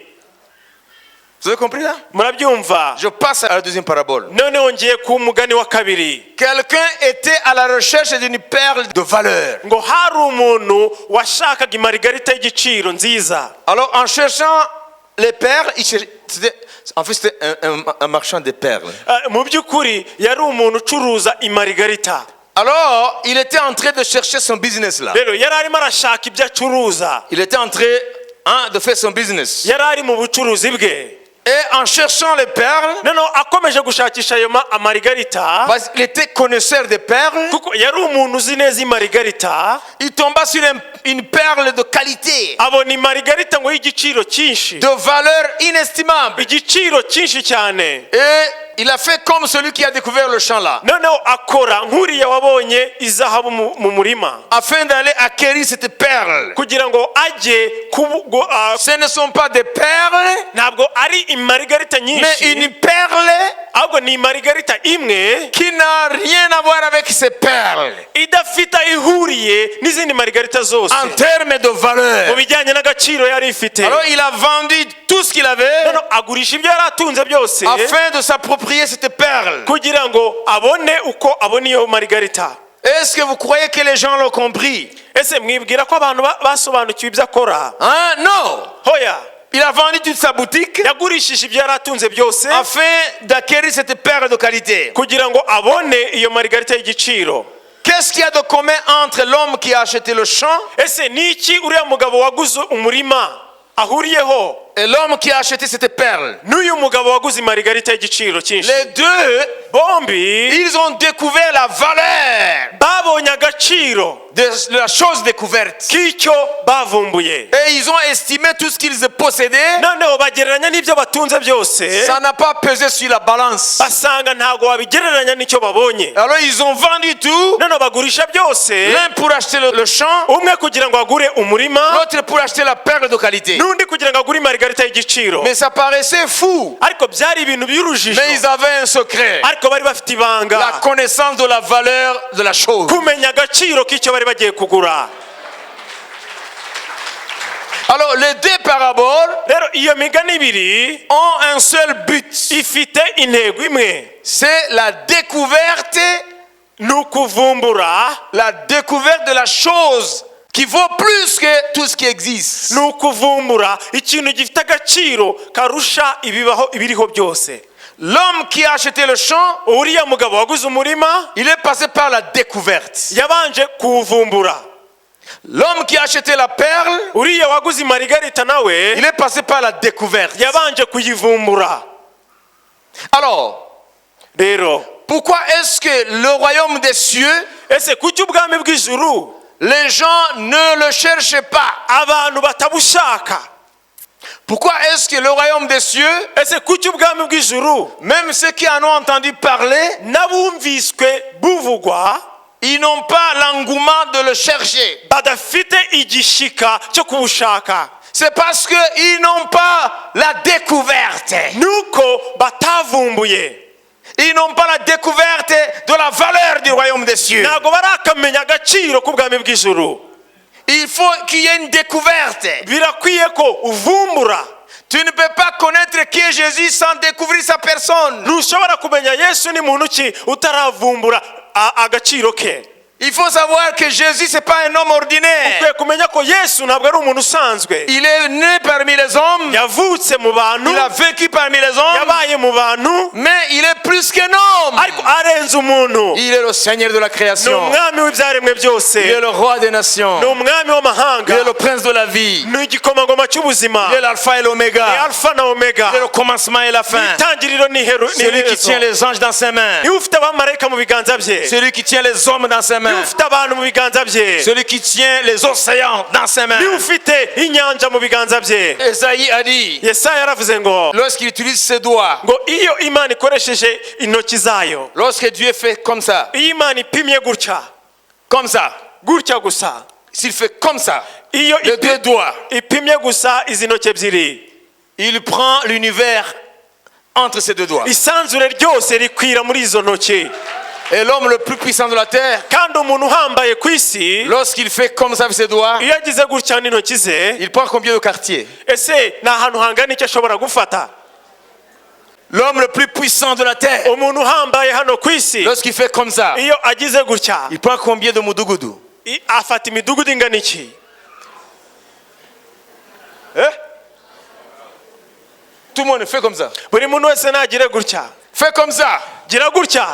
S1: Vous avez compris là?
S2: Murabyumva?
S1: Je passe à la deuxième parabole.
S2: Noneho ngiye ku mugani wa kabiri.
S1: Quelqu'un était à la recherche d'une perle de valeur.
S2: Ngo hari umuntu washakaga imarigarita y'igiciro nziza.
S1: Alors en cherchant les perles, en fait c'était un marchand de perles.
S2: Mu by'ukuri yari umuntu ucuruza imarigarita.
S1: Alors il était en train de chercher son business là.
S2: Rero yari arimo arashaka ibyo acuruza.
S1: Il était en train de faire son business.
S2: Yari ari mu bucuruzi bwe.
S1: Et en cherchant les perles,
S2: Noneho akomeje gushakisha ayo amarigarita,
S1: parce qu'il était connaisseur des perles,
S2: kuko yari umuntu uzi neza imarigarita,
S1: il tomba sur une perle de qualité,
S2: abona imarigarita ngo y'igiciro cyinshi,
S1: de valeur inestimable.
S2: igiciro cyinshi cyane.
S1: Et il a fait comme celui qui a découvert le champ là,
S2: Noneho akora nk'uriya wabonye izahabu mu murima,
S1: afin d'aller acquérir cette perle.
S2: kugira ngo ajye
S1: Ce ne sont pas des perles,
S2: ntabwo ari imarigarita
S1: mais
S2: nyinshi,
S1: une perle
S2: ahubwo ni imarigarita imwe
S1: qui n'a rien à voir avec ces perles
S2: idafite aho ihuriye n'izindi marigarita zose
S1: en termes de
S2: mu
S1: valeur.
S2: bijyanye n'agaciro yari ifite.
S1: Alors il a vendu tout ce qu'il avait
S2: Noneho agurisha ibyo yari atunze byose
S1: afin de s'approprier cette perle.
S2: kugira ngo abone uko abona iyo marigarita.
S1: Est-ce que vous croyez que les gens l'ont compris?
S2: Ese mwibwira ko abantu basobanukiwe ibyo akora?
S1: Hein? Non.
S2: Hoya,
S1: Il a vendu toute sa boutique
S2: yagurishije ibyo yari atunze byose
S1: afin d'acquérir cette perle de qualité.
S2: kugira ngo abone iyo marigarita y'igiciro.
S1: Qu'est-ce qu'il y a de commun entre l'homme qui a acheté le champ
S2: Ese ni iki uriya mugabo waguze umurima ahuriyeho
S1: et l'homme qui a acheté cette perle?
S2: n'uyu mugabo waguze imarigarita y'igiciro cyinshi?
S1: Les deux,
S2: Bombi
S1: ils ont découvert la valeur
S2: babonye agaciro
S1: de la chose découverte.
S2: k'icyo bavumbuye,
S1: Et ils ont estimé tout ce qu'ils possédaient.
S2: noneho bagereranya n'ibyo batunze byose,
S1: Ça n'a pas pesé sur la balance.
S2: basanga ntabwo wabigereranya n'icyo babonye.
S1: Alors ils ont vendu tout.
S2: Noneho bagurisha byose,
S1: L'un pour acheter le champ,
S2: umwe kugira ngo agure umurima,
S1: l'autre pour acheter la perle de qualité.
S2: n'undi kugira ngo agure imarigarita y'igiciro.
S1: Mais ça paraissait fou.
S2: Ariko byari ibintu by'urujijo,
S1: Mais ils avaient un secret.
S2: ariko bari bafite ibanga,
S1: La connaissance de la valeur de la chose.
S2: kumenya agaciro k'icyo bari bagiye kugura.
S1: Alors les deux paraboles
S2: Rero iyo migani ibiri
S1: ont un seul but.
S2: ifite intego imwe,
S1: C'est la découverte
S2: ni ukuvumbura,
S1: de la chose qui vaut plus que tout ce qui existe.
S2: ni ukuvumbura ikintu gifite agaciro karusha ibiriho byose.
S1: L'homme qui a acheté le champ,
S2: Uriya mugabo waguze umurima
S1: il est passé par la découverte.
S2: yabanje kuwuvumbura.
S1: L'homme qui a acheté la perle,
S2: Uriya waguze imarigarita nawe
S1: il est passé par la découverte.
S2: yabanje kuyivumbura.
S1: Alors,
S2: Rero
S1: pourquoi est-ce que le royaume des cieux,
S2: ese kuki ubwami bw'ijuru
S1: les gens ne le cherchent pas?
S2: abantu batabushaka?
S1: Pourquoi est-ce que le royaume des cieux,
S2: Ese kuki ubwami bw'ijuru
S1: même ceux qui en ont entendu parler,
S2: n'abumviswe buvugwa
S1: ils n'ont pas l'engouement de le chercher?
S2: badafite igishika cyo kubushaka?
S1: C'est parce qu'ils n'ont pas la découverte.
S2: Nuko batavumbuye,
S1: Ils n'ont pas la découverte de la valeur du royaume des cieux.
S2: ntabwo barakamenya agaciro k'ubwami bw'ijuru.
S1: Il faut qu'il y ait une découverte.
S2: Birakwiye ko uvumbura.
S1: Tu ne peux pas connaître qui est Jésus sans découvrir sa personne.
S2: Ntushobora kumenya Yesu ni muntu ki utaravumbura agaciro ke.
S1: Il faut savoir que Jésus, ce n'est pas un homme ordinaire.
S2: ukwiye kumenya ko yesu ntabwo ari umuntu usanzwe.
S1: Il est né parmi les hommes.
S2: yavutse mu bantu,
S1: Il a vécu parmi les hommes.
S2: yabaye mu bantu,
S1: Mais il est plus qu'un homme.
S2: ariko arenze umuntu.
S1: Il est le Seigneur de la
S2: Ni
S1: création.
S2: umwami w'ibyaremwe byose,
S1: Il est le roi des nations.
S2: ni umwami
S1: Il
S2: w'amahanga,
S1: est le prince de la vie.
S2: ni igikomangoma cy'ubuzima,
S1: Il est l'alpha et
S2: ni
S1: l'oméga.
S2: alfa na omega,
S1: Il est le commencement et la fin.
S2: itangiriro
S1: Celui qui tient les anges dans ses mains.
S2: niwe ufite abamarayika mu biganza bye,
S1: Celui qui tient les hommes dans ses
S2: niwe
S1: mains.
S2: ufite abantu mu biganza bye,
S1: Celui qui tient les océans dans ses mains.
S2: niwe ufite inyanja mu biganza bye.
S1: Esaïe a dit,
S2: yesaya yaravuze ngo
S1: lorsqu'il utilise ses doigts,
S2: iyo imana ikoresheje intoki zayo,
S1: lorsque Dieu fait comme ça,
S2: iyo imana ipimye gutya gutya gusa,
S1: s'il fait comme ça,
S2: iyo
S1: les deux doigts,
S2: ipimye gusa izi ntoki ebyiri,
S1: il prend l'univers entre ses deux doigts.
S2: isanzure ryose rikwira muri izo ntoki.
S1: Et l'homme le plus puissant de la terre,
S2: kandi umuntu uhambaye ku isi
S1: lorsqu'il fait comme ça avec ses doigts,
S2: iyo agize gutya n'intoki ze,
S1: il prend combien de quartiers?
S2: ese ni ahantu hangana icyo ashobora gufata?
S1: L'homme le plus puissant de la terre,
S2: umuntu uhambaye hano ku isi
S1: lorsqu'il fait comme ça,
S2: iyo agize gutya,
S1: il prend combien de mudugudu?
S2: afata imidugudu ingana iki?
S1: Tout le monde fait comme ça.
S2: buri muntu wese nagire gutya,
S1: Fais comme ça.
S2: gira gutya.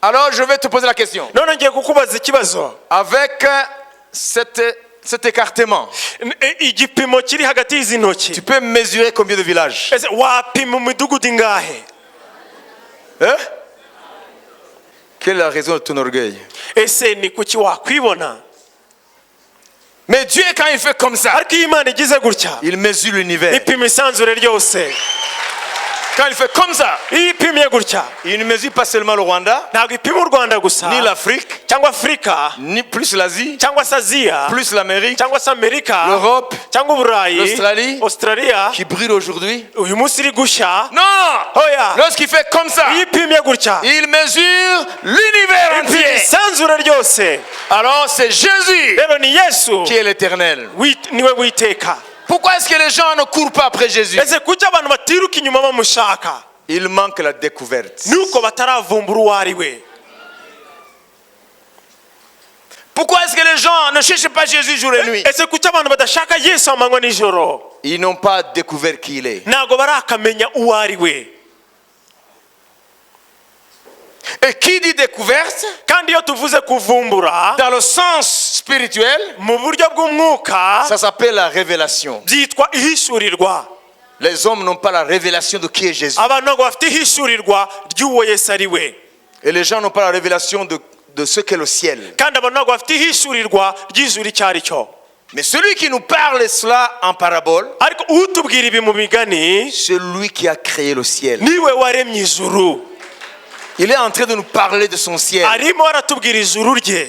S1: Alors je vais te poser la question.
S2: none ngiye kukubaza ikibazo.
S1: Avec cet écartement,
S2: igipimo kiri hagati y'izi ntoki,
S1: tu peux mesurer combien de villages?
S2: ese wapima imidugudu ingahe?
S1: Quelle est la raison de ton orgueil?
S2: ese ni kuki wakwibona?
S1: Mais Dieu, quand il fait comme ça,
S2: ariko iyo imana igize gutya,
S1: il mesure l'univers.
S2: ipima isanzure ryose.
S1: Quand il fait comme ça,
S2: iyo ipimye gutya,
S1: il ne mesure pas seulement le Rwanda,
S2: ntabwo ipima u Rwanda gusa,
S1: ni l'Afrique,
S2: cyangwa Afurika,
S1: ni plus l'Asie,
S2: cyangwa se Aziya,
S1: plus l'Amérique,
S2: cyangwa se Amerika,
S1: l'Europe,
S2: cyangwa Uburayi,
S1: l'Australie,
S2: Australia,
S1: qui brille aujourd'hui.
S2: uyu munsi iri gushya.
S1: Non!
S2: Oya,
S1: Lorsqu'il fait comme ça,
S2: iyo ipimye gutya,
S1: il mesure l'univers
S2: ipima
S1: entier.
S2: isanzure ryose.
S1: Alors c'est Jésus
S2: rero ni Yesu
S1: qui est l'éternel.
S2: niwe witeka.
S1: Pourquoi est-ce que les gens ne courent pas après Jésus?
S2: ese kuki abantu batiruka inyuma bamushaka?
S1: Il manque la découverte.
S2: nuko bataravumbura uwo ari we.
S1: Pourquoi est-ce que les gens ne cherchent pas Jésus jour et nuit?
S2: ese kuki abantu badashaka Yesu amanywa nijoro?
S1: Ils n'ont pas découvert qui il est.
S2: ntabwo barakamenya uwo ari we.
S1: Et qui dit découverte,
S2: kandi iyo tuvuze kuvumbura
S1: dans le sens spirituel,
S2: mu buryo bw'umwuka,
S1: ça s'appelle la révélation.
S2: byitwa ihishurirwa.
S1: Les hommes n'ont pas la révélation de qui est Jésus.
S2: abantu ntabwo bafite ihishurirwa ry'uwo Yesu ari we.
S1: Et les gens n'ont pas la révélation de ce qu'est le ciel.
S2: kandi abantu ntabwo bafite ihishurirwa ry'ijuru icyo ari cyo.
S1: Mais celui qui nous parle cela en parabole,
S2: ariko utubwira ibi mu migani,
S1: c'est lui qui a créé le ciel.
S2: niwe waremye ijuru.
S1: Il est en train de nous parler de son ciel.
S2: arimo aratubwira ijuru rye.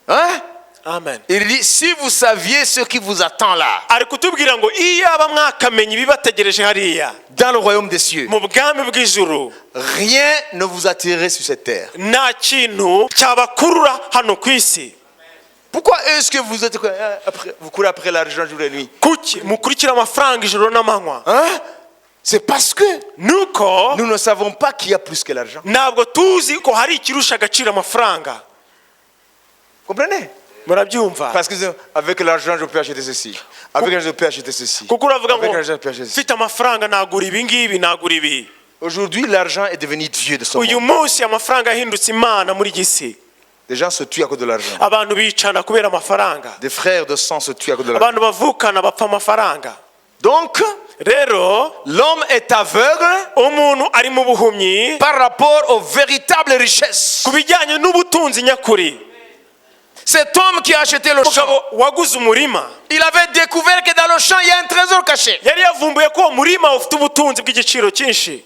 S1: Hein?
S2: Amen.
S1: Il dit, si vous saviez ce qui vous attend là,
S2: ari kutubwira ngo iyaba mwakamenya ibibategereje hariya
S1: dans le royaume des cieux,
S2: mu bwami bw'ijuru,
S1: rien ne vous attirerait sur cette terre.
S2: nta kintu cyabakurura hano ku isi.
S1: Pourquoi est-ce que vous courez après l'argent jour et nuit?
S2: kuki mukurikira amafaranga ijoro n'amanywa?
S1: Hein? C'est parce que
S2: nuko
S1: nous ne savons pas qu'il y a plus que l'argent.
S2: ntabwo tuzi ko hari ikirusha agaciro amafaranga.
S1: Comprenez?
S2: murabyumva?
S1: Parce que avec l'argent je peux acheter ceci. Avec l'argent je peux acheter ceci.
S2: kuko uravuga
S1: Avec
S2: ngo
S1: l'argent je peux acheter ceci.
S2: mfite amafaranga nagura ibi ngibi nagura ibi.
S1: Aujourd'hui l'argent est devenu Dieu de son
S2: uyu
S1: monde.
S2: munsi amafaranga yahindutse imana muri iyi si.
S1: Des gens se tuent à cause de l'argent.
S2: abantu bicana kubera amafaranga.
S1: Des frères de sang se tuent à cause de l'argent.
S2: abantu bavukana bapfa amafaranga.
S1: Donc
S2: rero
S1: l'homme est aveugle
S2: umuntu ari mu buhumyi
S1: par rapport aux véritables richesses.
S2: ku bijyanye n'ubutunzi nyakuri.
S1: Cet homme qui a acheté le champ,
S2: umugabo waguze umurima
S1: il avait découvert que dans le champ il y a un trésor caché.
S2: yari yavumbuye ko uwo murima ufite ubutunzi bw'igiciro cyinshi.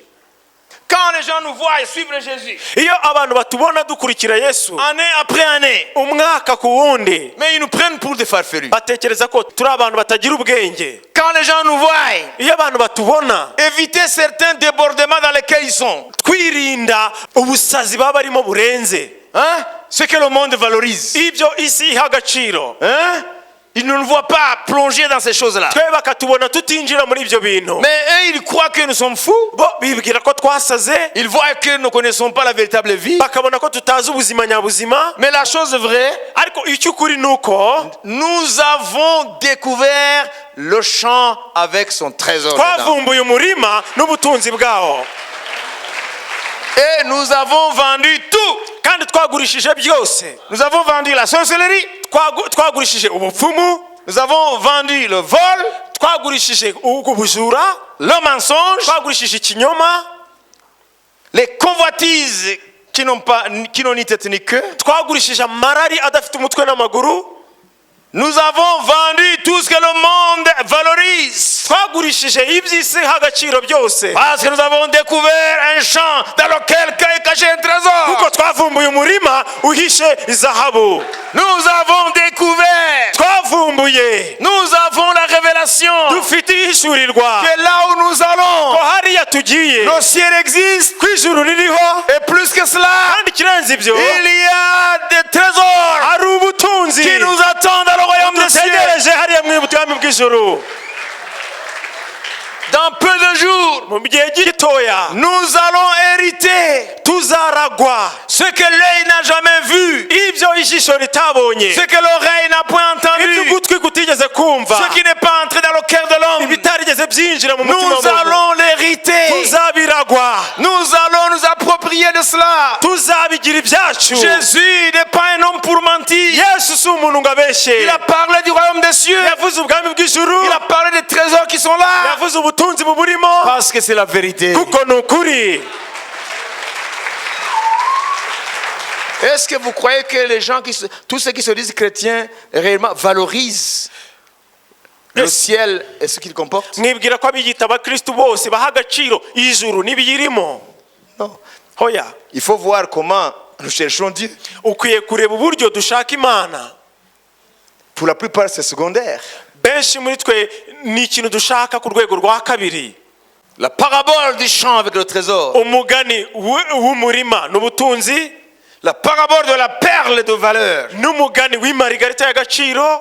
S1: Quand les gens nous voient et suivent Jésus,
S2: iyo abantu batubona dukurikira Yesu
S1: année après année,
S2: umwaka ku wundi,
S1: mais ils nous prennent pour des farfelus.
S2: batekereza ko turi abantu batagira ubwenge.
S1: Quand les gens nous voient,
S2: iyo abantu batubona,
S1: éviter certains débordements dans lesquels ils sont.
S2: twirinda ubusazi baba barimo burenze.
S1: Hein? Ce que le monde valorise.
S2: ibyo isi iha agaciro.
S1: Hein? Ils ne nous voient pas plonger dans ces choses-là.
S2: twe bakatubona tutinjira muri ibyo bintu.
S1: Mais eux, ils croient que nous sommes fous.
S2: Bo bibwira ko twasaze,
S1: Ils voient que nous ne connaissons pas la véritable vie.
S2: bakabona ko tutazi ubuzima nyabuzima.
S1: Mais la chose vraie,
S2: Ariko icy'ukuri nuko
S1: nous avons découvert le champ avec son trésor dedans.
S2: twavumbuye umurima n'ubutunzi bwawo,
S1: Et nous avons vendu tout.
S2: kandi twagurishije byose.
S1: Nous avons vendu la sorcellerie.
S2: Twagurishije ubupfumu,
S1: Nous avons vendu le vol,
S2: twagurishije ubujura,
S1: le mensonge,
S2: twagurishije ikinyoma,
S1: les convoitises qui n'ont ni tête ni queue.
S2: twagurishije amarari adafite umutwe n'amaguru,
S1: Nous avons vendu tout ce que le monde valorise.
S2: twagurishije iby'isi h'agaciro byose,
S1: Parce que nous avons découvert un champ dans lequel est caché un trésor.
S2: kuko twavumbuye umurima uhishe izahabu.
S1: Nous avons découvert,
S2: Twavumbuye,
S1: nous avons la révélation
S2: dufite ihishurirwa
S1: que là où nous
S2: ko
S1: allons,
S2: hariya tugiye
S1: le ciel existe.
S2: ku ijuru ririho,
S1: Et plus que cela,
S2: kandi ikirenze ibyo
S1: il y a des trésors
S2: hari ubutunzi
S1: qui nous attendent dans le royaume des cieux.
S2: dutegereje hariya mu bwami bw'ijuru.
S1: Dans peu de jours,
S2: Mu gihe gitoya
S1: nous allons hériter
S2: tuzaragwa
S1: ce que l'œil n'a jamais vu,
S2: ibyo ijisho ritabonye,
S1: ce que l'oreille n'a point
S2: ibyo
S1: entendu,
S2: ugutwi kutigeze kumva,
S1: ce qui n'est pas entré dans le cœur de l'homme.
S2: ibitarigeze byinjira mu mutima
S1: Nous
S2: w'umuntu.
S1: allons l'hériter.
S2: Tuzabiragwa,
S1: Nous allons nous approprier de cela.
S2: tuzabigira ibyacu.
S1: Jésus n'est pas un homme pour mentir.
S2: Yesu si umuntu ngo abeshe.
S1: Il a parlé du royaume des cieux.
S2: Yavuze ubwami bw'ijuru,
S1: Il a parlé des trésors qui sont là.
S2: yavuze ubutunzi buburimo,
S1: Parce que c'est la vérité.
S2: kuko ni ukuri.
S1: Est-ce que vous croyez que les gens, tous ceux qui se disent chrétiens, réellement valorisent le ciel et ce qu'il comporte?
S2: Mwibwira ko abiyita abakristu bose baha agaciro ijuru n'ibiyirimo?
S1: Non.
S2: Hoya,
S1: Il faut voir comment nous cherchons Dieu.
S2: ukwiye kureba uburyo dushaka Imana.
S1: Pour la plupart, c'est secondaire.
S2: Benshi muri twe ni ikintu dushaka ku rwego rwa kabiri.
S1: La parabole du champ avec le trésor.
S2: Umugani w'umurima n'ubutunzi,
S1: La parabole de la perle de valeur.
S2: n'umugani w'imarigarita y'agaciro,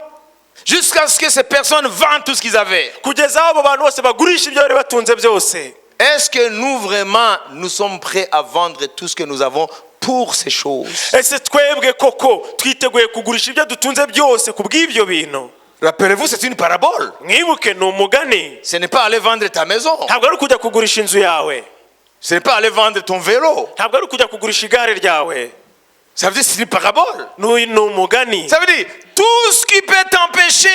S1: Jusqu'à ce que ces personnes vendent tout ce qu'ils avaient.
S2: kugeza aho abo bantu bose bagurisha ibyo bari batunze byose.
S1: Est-ce que nous vraiment, nous sommes prêts à vendre tout ce que nous avons pour ces choses?
S2: Ese twebwe koko twiteguye kugurisha ibyo dutunze byose ku bw'ibyo bintu?
S1: Rappelez-vous, c'est une parabole.
S2: Mwibuke ni umugani,
S1: Ce n'est pas aller vendre ta maison.
S2: ntabwo ari ukujya kugurisha inzu yawe,
S1: Ce n'est pas aller vendre ton vélo.
S2: ntabwo ari ukujya kugurisha igare ryawe.
S1: Ça veut dire que c'est une parabole.
S2: Ni umugani.
S1: Ça veut dire tout ce qui peut t'empêcher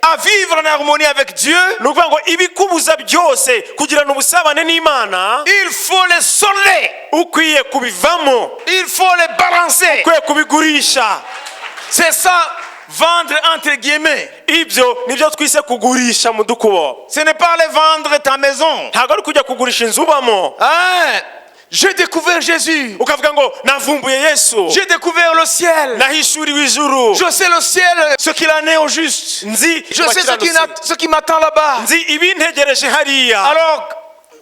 S1: à vivre en harmonie avec Dieu,
S2: Ni ukuvuga ngo ibikubuza byose kugirana ubusabane n'Imana
S1: il faut les solder.
S2: ukwiye kubivamo,
S1: Il faut les balancer.
S2: ukwiye kubigurisha.
S1: C'est ça, vendre entre guillemets.
S2: Ibyo nibyo twise kugurisha mu dukubo.
S1: Ce n'est pas aller vendre ta maison.
S2: Ntabwo ari kujya kugurisha inzu ubamo,
S1: Hein? J'ai découvert Jésus.
S2: ukavuga ngo navumbuye Yesu,
S1: J'ai découvert le ciel.
S2: nahishuriwe ijuru,
S1: Je sais le ciel, ce qu'il en est au juste.
S2: nzi
S1: Je sais
S2: abakiranutsi,
S1: ce qui m'attend là-bas.
S2: nzi ibintegereje hariya.
S1: Alors,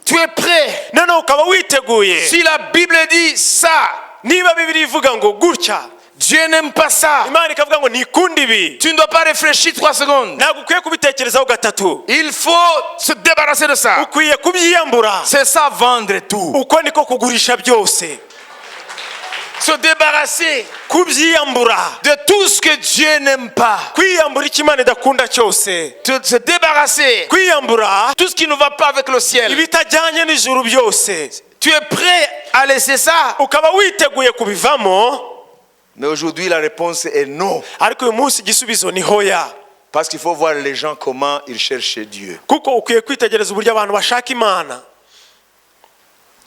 S1: tu es prêt.
S2: Noneho ukaba witeguye.
S1: Si la Bible dit ça,
S2: Niba Bibiliya ivuga ngo gutya,
S1: Dieu n'aime pas ça.
S2: Imana ikavuga ngo ntikunda ibi,
S1: Tu ne dois pas réfléchir 3 secondes.
S2: ntabwo ukwiye kubitekerezaho gatatu,
S1: Il faut se débarrasser de ça.
S2: ukwiye kubyiyambura.
S1: C'est ça, vendre tout.
S2: Uko niko kugurisha byose,
S1: Se débarrasser
S2: kubyiyambura,
S1: de tout ce que Dieu n'aime pas.
S2: kwiyambura icyo Imana idakunda cyose,
S1: Se débarrasser
S2: kwiyambura
S1: tout ce qui ne va pas avec le ciel.
S2: ibitajyanye n'ijuru byose.
S1: Tu es prêt à laisser ça?
S2: Ukaba witeguye kubivamo.
S1: Mais aujourd'hui, la réponse est non.
S2: Ariko uyu munsi igisubizo ni hoya,
S1: Parce qu'il faut voir les gens comment ils cherchent Dieu.
S2: kuko ukwiye kwitegereza uburyo abantu bashaka Imana.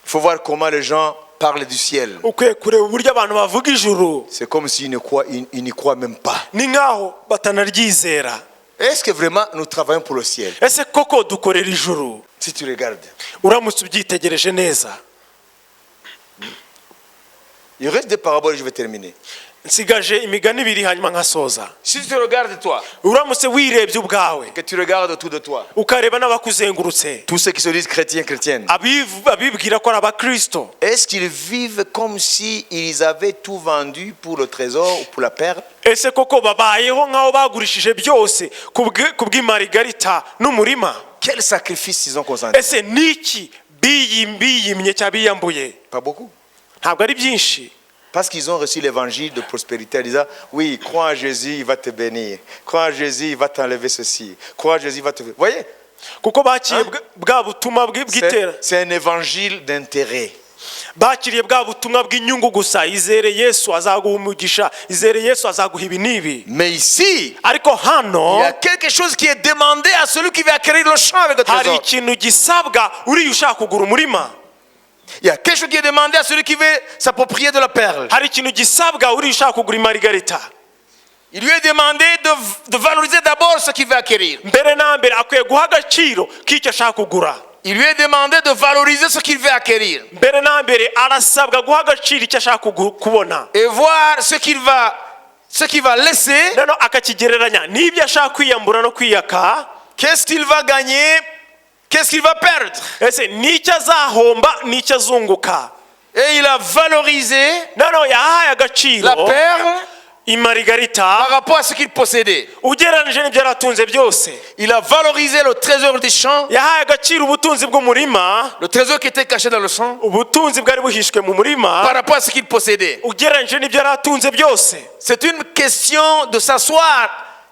S1: Il faut voir comment les gens parlent du ciel.
S2: Ukwiye kureba uburyo abantu bavuga ijuru,
S1: C'est comme s'ils ils n'y croient même pas.
S2: ni nkaho batanaryizera.
S1: Est-ce que vraiment nous travaillons pour le ciel?
S2: Ese koko dukorera ijuru?
S1: Si tu regardes,
S2: Uramutse ubyitegereje neza,
S1: Il reste des paraboles et je vais terminer.
S2: nsigaje imigani ibiri hanyuma nkasoza.
S1: Si tu te regardes toi,
S2: Uramutse wirebye ubwawe
S1: que tu regardes autour de toi,
S2: ukareba n'abakuzengurutse,
S1: tous ceux qui se disent chrétiens, chrétiennes,
S2: abibwira ko ari abakristo,
S1: est-ce qu'ils vivent comme si ils avaient tout vendu pour le trésor ou pour la perle?
S2: ese koko babayeho nk'aho bagurishije byose kubw'imarigarita n'umurima?
S1: Quel sacrifice ils ont consenti?
S2: ese niki biyimye cyangwa biyambuye?
S1: Pas beaucoup.
S2: Ntabwo ari byinshi,
S1: Parce qu'ils ont reçu l'évangile de prospérité en disant, oui, crois en Jésus, il va te bénir. Crois en Jésus, il va t'enlever ceci. Crois en Jésus, il va te... Vous voyez?
S2: kuko bakiye bwa butumwa bw'itera,
S1: C'est un évangile d'intérêt.
S2: bakiriye bwa butumwa bw'inyungu gusa. Izere Yesu azaguha umugisha, izere Yesu azaguha ibi n'ibi.
S1: Mais ici,
S2: Ariko
S1: il y
S2: hano
S1: a quelque chose qui est demandé à celui qui veut acquérir le champ avec le
S2: hari
S1: trésor.
S2: ikintu gisabwa uriya ushaka kugura umurima.
S1: Il y a quelque chose qui est demandé à celui qui veut s'approprier de la perle.
S2: Hari ikintu gisabwa uriya ushaka kugura imarigarita.
S1: Il lui est demandé de valoriser d'abord ce qu'il veut acquérir.
S2: Mbere na mbere akwiye guha agaciro k'icyo ashaka kugura.
S1: Il lui est demandé de valoriser ce qu'il veut acquérir.
S2: Mbere na mbere arasabwa guha agaciro icyo ashaka kubona,
S1: Et voir ce qu'il va laisser.
S2: noneho akakigereranya n'ibyo ashaka kwiyambura no kwiyaka.
S1: Qu'est-ce qu'il va gagner? Qu'est-ce qu'il va perdre?
S2: Ese n'icyo azahomba n'icyo azunguka.
S1: Et il a valorisé
S2: Noneho yahaye
S1: la
S2: agaciro
S1: perle
S2: imarigarita
S1: par rapport à ce qu'il possédait.
S2: ugereranije n'ibyo yaratunze byose.
S1: Il a valorisé le trésor des champs,
S2: Yahaye agaciro ubutunzi bw'umurima,
S1: le trésor qui était caché dans le champ,
S2: ubutunzi bwari buhishwe mu
S1: par
S2: murima,
S1: rapport à ce qu'il possédait.
S2: ugereranije n'ibyo yaratunze byose.
S1: C'est une question de s'asseoir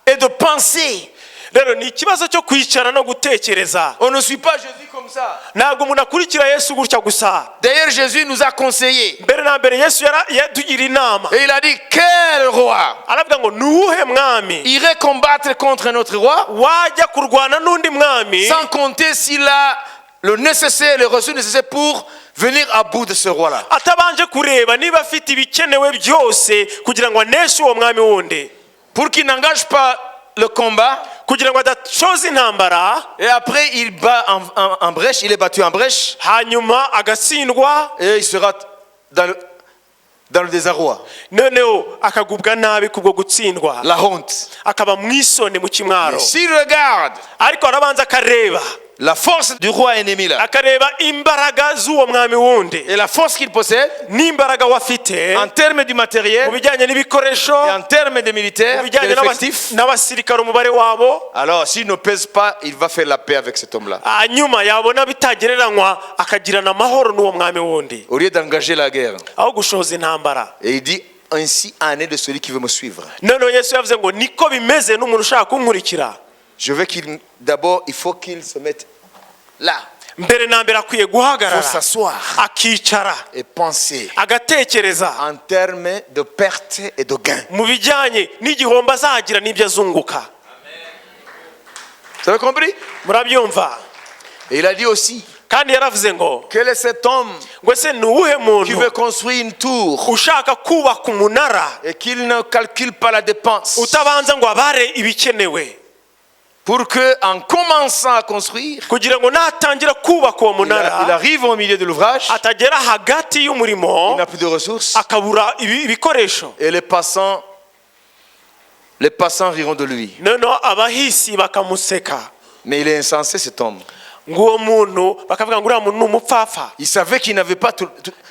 S1: et de penser.
S2: Rero ni ikibazo cyo kwicara no gutekereza.
S1: On ne suit pas Jésus comme ça.
S2: Ntabwo umuntu akurikira Yesu gutya gusa.
S1: D'ailleurs, Jésus nous a conseillé.
S2: Mbere na mbere Yesu yatugira inama,
S1: Et il a dit, quel roi
S2: aravuga ngo nuwuhe mwami
S1: irait combattre contre un autre roi
S2: wajya kurwana n'undi mwami
S1: sans compter s'il a le nécessaire, les ressources nécessaires pour venir à bout de ce roi-là.
S2: atabanje kureba niba afite ibikenewe byose kugira ngo aneshe uwo mwami wundi,
S1: Pour qu'il n'engage pas le combat.
S2: kugira ngo adashoza intambara,
S1: Et après, il bat en brèche, il est battu en brèche.
S2: hanyuma agatsindwa,
S1: Et il sera dans le désarroi,
S2: noneho akagubwa nabi kubwo gutsindwa,
S1: la honte.
S2: akaba mu isoni mu kimwaro.
S1: S'il regarde
S2: Ariko arabanza akareba,
S1: la force du roi ennemi là,
S2: akareba imbaraga z'uwo mwami wundi
S1: et la force qu'il possède,
S2: n'imbaraga wafite
S1: en termes du
S2: mu
S1: matériel
S2: bijyanye n'ibikoresho,
S1: et en termes de militaires,
S2: mu
S1: de
S2: bijyanye
S1: l'effectif,
S2: n'abasirikare umubare wabo,
S1: alors s'il ne pèse pas, il va faire la paix avec cet homme-là.
S2: hanyuma yabona bitagereranywa akagirana amahoro n'uwo mwami wundi
S1: Au lieu d'engager la guerre.
S2: aho gushoza intambara.
S1: Et il dit, ainsi en est de celui qui veut me suivre.
S2: Noneho Yesu yavuze ngo niko bimeze n'umuntu ushaka kunkurikira.
S1: Je veux d'abord, il faut qu'il se mette là.
S2: Mbere na mbere akwiye
S1: Il faut
S2: guhagarara
S1: s'asseoir
S2: akicara
S1: et penser
S2: agatekereza
S1: en termes de perte et de gain.
S2: mu bijyanye n'igihombo azagira n'ibyo azunguka.
S1: Vous avez compris?
S2: Murabyumva?
S1: Et il a dit aussi,
S2: Kandi yaravuze ngo
S1: quel est cet homme
S2: ngo ese ni uwuhe
S1: qui
S2: muntu
S1: veut construire une tour
S2: ushaka kubaka umunara
S1: et qu'il ne calcule pas la dépense
S2: utabanza ngo abare ibikenewe,
S1: pour que, en commençant à construire,
S2: kugira ngo natangira kubaka uwo
S1: il
S2: munara
S1: arrive au milieu de l'ouvrage,
S2: atagera hagati
S1: il
S2: y'umurimo
S1: n'a plus de ressources
S2: akabura ibikoresho,
S1: et les passants riront de lui.
S2: noneho abahisi bakamuseka.
S1: Mais il est insensé cet homme.
S2: Nguwo muntu bakavuga ngo uriya muntu ni umupfapfa.
S1: Il savait qu'il n'avait pas tout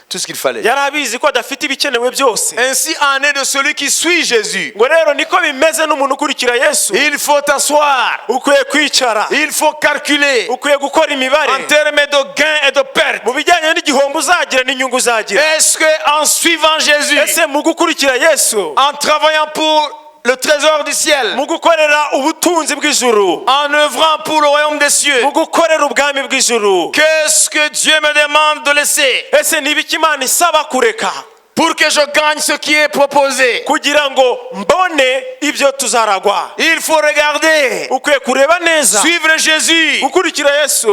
S1: ce qu'il fallait.
S2: Yari abizi ko adafite ibikenewe byose.
S1: Ainsi en est de celui qui suit Jésus.
S2: Ngo rero niko bimeze n'umuntu ukurikira Yesu.
S1: Il faut t'asseoir.
S2: Ukwiye kwicara,
S1: Il faut calculer
S2: ukwiye gukora imibare
S1: en termes de gain et de perte.
S2: mu bijyanye n'igihombo uzagira n'inyungu uzagira.
S1: Est-ce qu'en suivant Jésus,
S2: Ese mu gukurikira Yesu,
S1: en travaillant pour le trésor du ciel,
S2: mu gukorera ubutunzi bw'ijuru,
S1: en œuvrant pour le royaume des cieux,
S2: mu gukorera ubwami bw'ijuru,
S1: qu'est-ce que Dieu me demande de laisser
S2: ese ni ibiki Imana isaba kureka
S1: pour que je gagne ce qui est proposé?
S2: kugira ngo mbone ibyo tuzaragwa?
S1: Il faut regarder,
S2: Ukwiye kureba neza,
S1: suivre Jésus,
S2: gukurikira Yesu,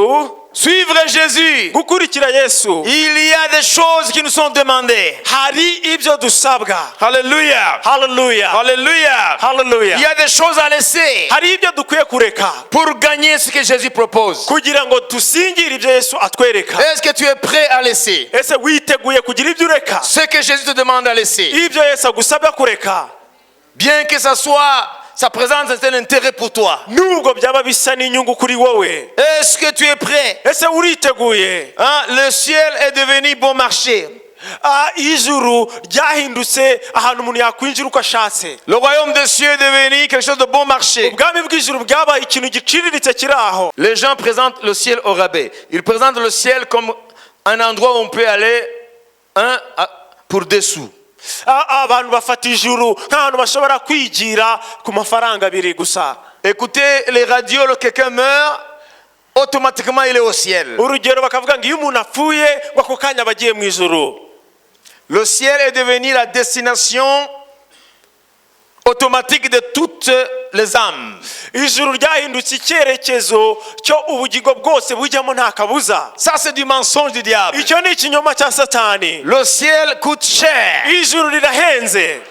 S1: Suivre Jésus,
S2: gukurikira Yesu
S1: il y a des choses qui nous sont demandées.
S2: hari ibyo dusabwa.
S1: Alléluia.
S2: Hallelujah,
S1: Alléluia.
S2: hallelujah.
S1: Il y a des choses à laisser
S2: Hari ibyo dukwiye kureka
S1: pour gagner ce que Jésus propose.
S2: kugira ngo dusingire ibyo Yesu atwereka.
S1: Est-ce que tu es prêt à laisser
S2: Ese witeguye kugira ibyo ureka
S1: ce que Jésus te demande à laisser?
S2: ibyo Yesu agusabya kureka,
S1: Bien que ça présente un intérêt pour toi.
S2: nubwo byaba bisa n'inyungu kuri wowe.
S1: Est-ce que tu es prêt?
S2: Ese uriteguye?
S1: Hein? Le ciel est devenu bon marché.
S2: Ijuru ryahindutse ahantu umuntu yakwinjira uko ashatse.
S1: Le royaume des cieux est devenu quelque chose de bon marché.
S2: Ubwami bw'ijuru bwabaye ikintu giciriritse kiri aho.
S1: Les gens présentent le ciel au rabais. Ils présentent le ciel comme un endroit où on peut aller pour des sous.
S2: Abantu bafata ijuru nk'ahantu bashobora kwigira ku mafaranga abiri gusa.
S1: Écoutez les radios, quelqu'un meurt, automatiquement il est au ciel.
S2: Urugero bakavuga ngo iyo umuntu apfuye ngo ako kanya bagiye mu ijuru.
S1: Le ciel est devenu la destination automatique de toutes les âmes.
S2: Ijuru ryahindutse icyerekezo cyo ubugingo bwose bujyamo nta kabuza.
S1: Ça c'est du mensonge du diable.
S2: Icyo ni ikinyoma cya Satani.
S1: Le ciel coûte cher.
S2: Ijuru rirahenze.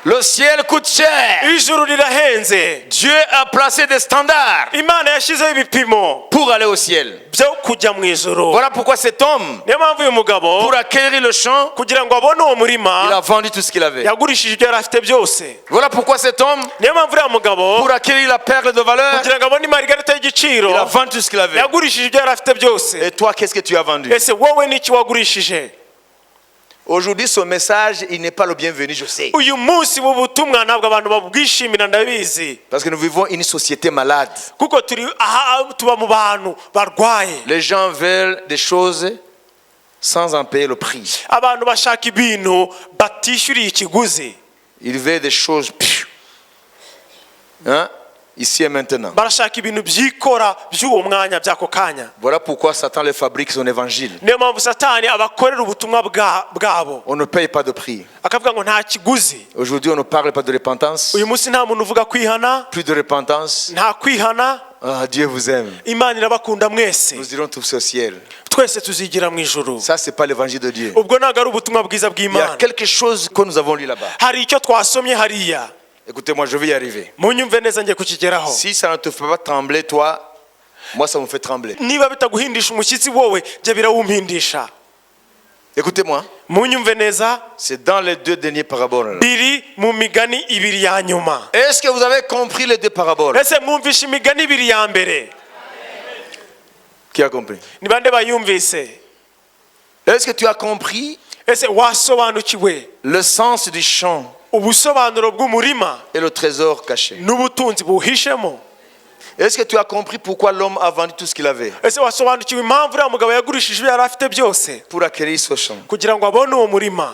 S1: Le ciel coûte cher.
S2: Ijuru rirahenze.
S1: Dieu a placé des standards
S2: Imana yashyizeho ibipimo
S1: pour aller au ciel.
S2: byo kujya mu ijuru.
S1: Voilà pourquoi cet homme,
S2: Niyo mpamvu uyu mugabo
S1: pour acquérir le champ,
S2: kugira ngo abone uwo
S1: il
S2: murima
S1: a vendu tout ce qu'il avait.
S2: yagurishije ibyo yari afite byose.
S1: Voilà pourquoi cet homme,
S2: Niyo mpamvu uriya mugabo
S1: pour acquérir la perle de valeur,
S2: kugira ngo abone imarigarita y'igiciro
S1: il a vendu tout ce qu'il avait.
S2: yagurishije ibyo yari afite byose.
S1: Et toi, qu'est-ce que tu as vendu?
S2: Ese wowe n'iki wagurishije?
S1: Aujourd'hui, ce message, il n'est pas le bienvenu, je sais.
S2: Uyu munsi mu butumwa ntabwo abantu babwishimira ndabizi,
S1: Parce que nous vivons une société malade.
S2: kuko tuba mu bantu barwaye.
S1: Les gens veulent des choses sans en payer le prix.
S2: Abantu bashaka ibintu batishyuriye ikiguzi.
S1: Ils veulent des choses hein? Ici et maintenant.
S2: Barashaka ibintu byikora by'uwo mwanya by'ako kanya.
S1: Voilà pourquoi Satan les fabrique son évangile.
S2: Niyo mpamvu Satani abakorera ubutumwa bwabo.
S1: On ne paye pas de prix.
S2: Akavuga ngo nta kiguzi.
S1: Aujourd'hui, on ne parle pas de repentance.
S2: Uyu munsi nta muntu uvuga kwihana,
S1: Plus de repentance.
S2: nta kwihana.
S1: Ah, Dieu vous aime.
S2: Imana irabakunda mwese.
S1: Nous irons tous au ciel.
S2: Twese tuzigira mu ijuru.
S1: Ça, c'est pas l'évangile de Dieu.
S2: Ubwo ntabwo ari ubutumwa bwiza
S1: Il y a
S2: bw'Imana.
S1: quelque chose que nous avons lu là-bas.
S2: Hari icyo twasomye hariya.
S1: Écoutez-moi, je vais y arriver.
S2: Munyumve neza ngiye kukigeraho.
S1: Si ça ne te fait pas trembler, toi, moi, ça me fait trembler.
S2: Niba bitaguhindisha umushyitsi wowe jya birawumpindisha.
S1: Écoutez-moi,
S2: Munyumve neza,
S1: c'est dans les deux dernières paraboles.
S2: biri mu migani ibiri ya nyuma.
S1: Est-ce que vous avez compris les deux paraboles?
S2: Ese mwumvishe imigani ibiri ya mbere?
S1: Qui a compris?
S2: Ni bande bayumvise?
S1: Est-ce que tu as compris
S2: Ese wasobanukiwe
S1: le sens du champ
S2: ubusobanuro bw'umurima
S1: et le trésor caché?
S2: n'ubutunzi buhishemo?
S1: Est-ce que tu as compris pourquoi l'homme a vendu tout ce qu'il avait
S2: Ese wasobanukiwe impamvu uriya mugabo yagurishije ibyo yari afite byose
S1: pour acquérir ce champ?
S2: kugira ngo abone uwo murima?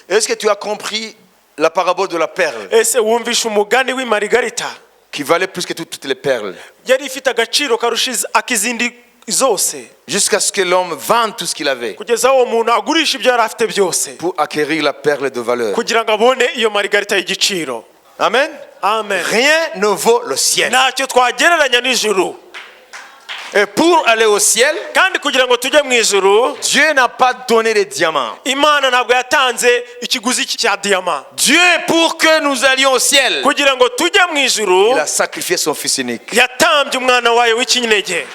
S1: Est-ce que tu as compris la parabole de la perle
S2: Ese wumvishe umugani w'imarigarita
S1: qui valait plus que toutes les perles
S2: yari ifite agaciro karusha ak'izindi zose,
S1: jusqu'à ce que l'homme vende tout ce qu'il avait
S2: kugeza aho uwo muntu agurisha ibyo yari afite byose
S1: pour acquérir la perle de valeur?
S2: kugira ngo abone iyo marigarita y'igiciro?
S1: Amen.
S2: Amen.
S1: Rien ne vaut le ciel.
S2: Ntacyo twagereranya n'ijuru.
S1: Et pour aller au ciel,
S2: Kandi kugira ngo tujye mu ijuru,
S1: Dieu n'a pas donné les diamants.
S2: Imana ntabwo yatanze ikiguzi cya diyama.
S1: Dieu, pour que nous allions au ciel,
S2: Kugira ngo tujye mu ijuru,
S1: il a sacrifié son fils unique.
S2: yatambye umwana wayo w'ikinege.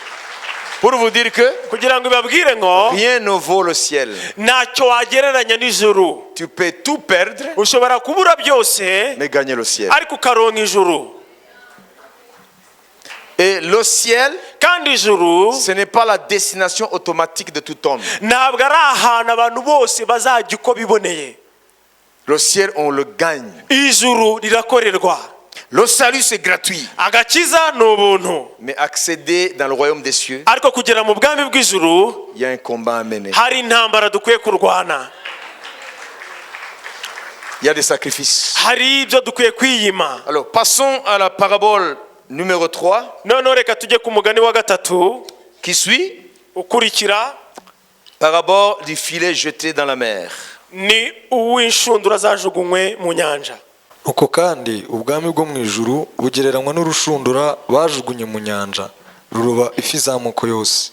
S1: Pour vous dire que
S2: Kugira ngo ibabwire ngo
S1: rien ne vaut le ciel.
S2: ntacyo wagereranya n'ijuru.
S1: Tu peux tout perdre,
S2: Ushobora kubura byose
S1: mais gagner le ciel.
S2: ariko ukaronka ijuru.
S1: Et le ciel,
S2: Kandi ijuru
S1: ce n'est pas la destination automatique de tout homme.
S2: ntabwo ari ahantu abantu bose bazajya uko biboneye.
S1: Le ciel, on le gagne.
S2: Ijuru rirakorerwa.
S1: Le salut, c'est gratuit.
S2: Agakiza ni ubuntu.
S1: Mais accéder dans le royaume des cieux,
S2: Ariko kugera mu bwami bw'ijuru
S1: il y a un combat à mener.
S2: hari intambara dukwiye kurwana.
S1: Il y a des sacrifices.
S2: Hari ibyo dukwiye kwiyima.
S1: Alors, passons à la parabole numéro 3
S2: Noneho reka tujye ku mugani wa gatatu
S1: qui suit.
S2: ukurikira.
S1: Parabole du filet jeté dans la mer.
S2: Ni uw'inshundura zajugunywe mu nyanja.
S3: uko kandi ubwami bwo mu ijuru bugereranywa n'urushundura bajugunye mu nyanja ruroba ifi z'amoko yose.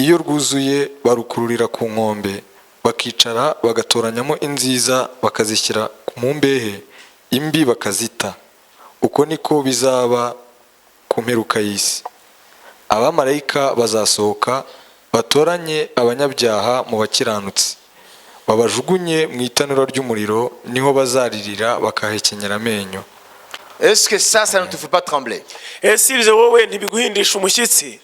S3: iyo rwuzuye barukururira ku nkombe bakicara bagatoranyamo inziza bakazishyira mu mbehe imbi bakazita. Uko niko bizaba ku mperuka y'isi. Abamarayika bazasohoka batoranye abanyabyaha mu bakiranutsi babajugunye mu itanura ry'umuriro, niho bazaririra bakahekenyera amenyo.
S1: Est-ce que ça ne te fait pas trembler?
S2: ese ibyo wowe ntibiguhindisha umushyitsi?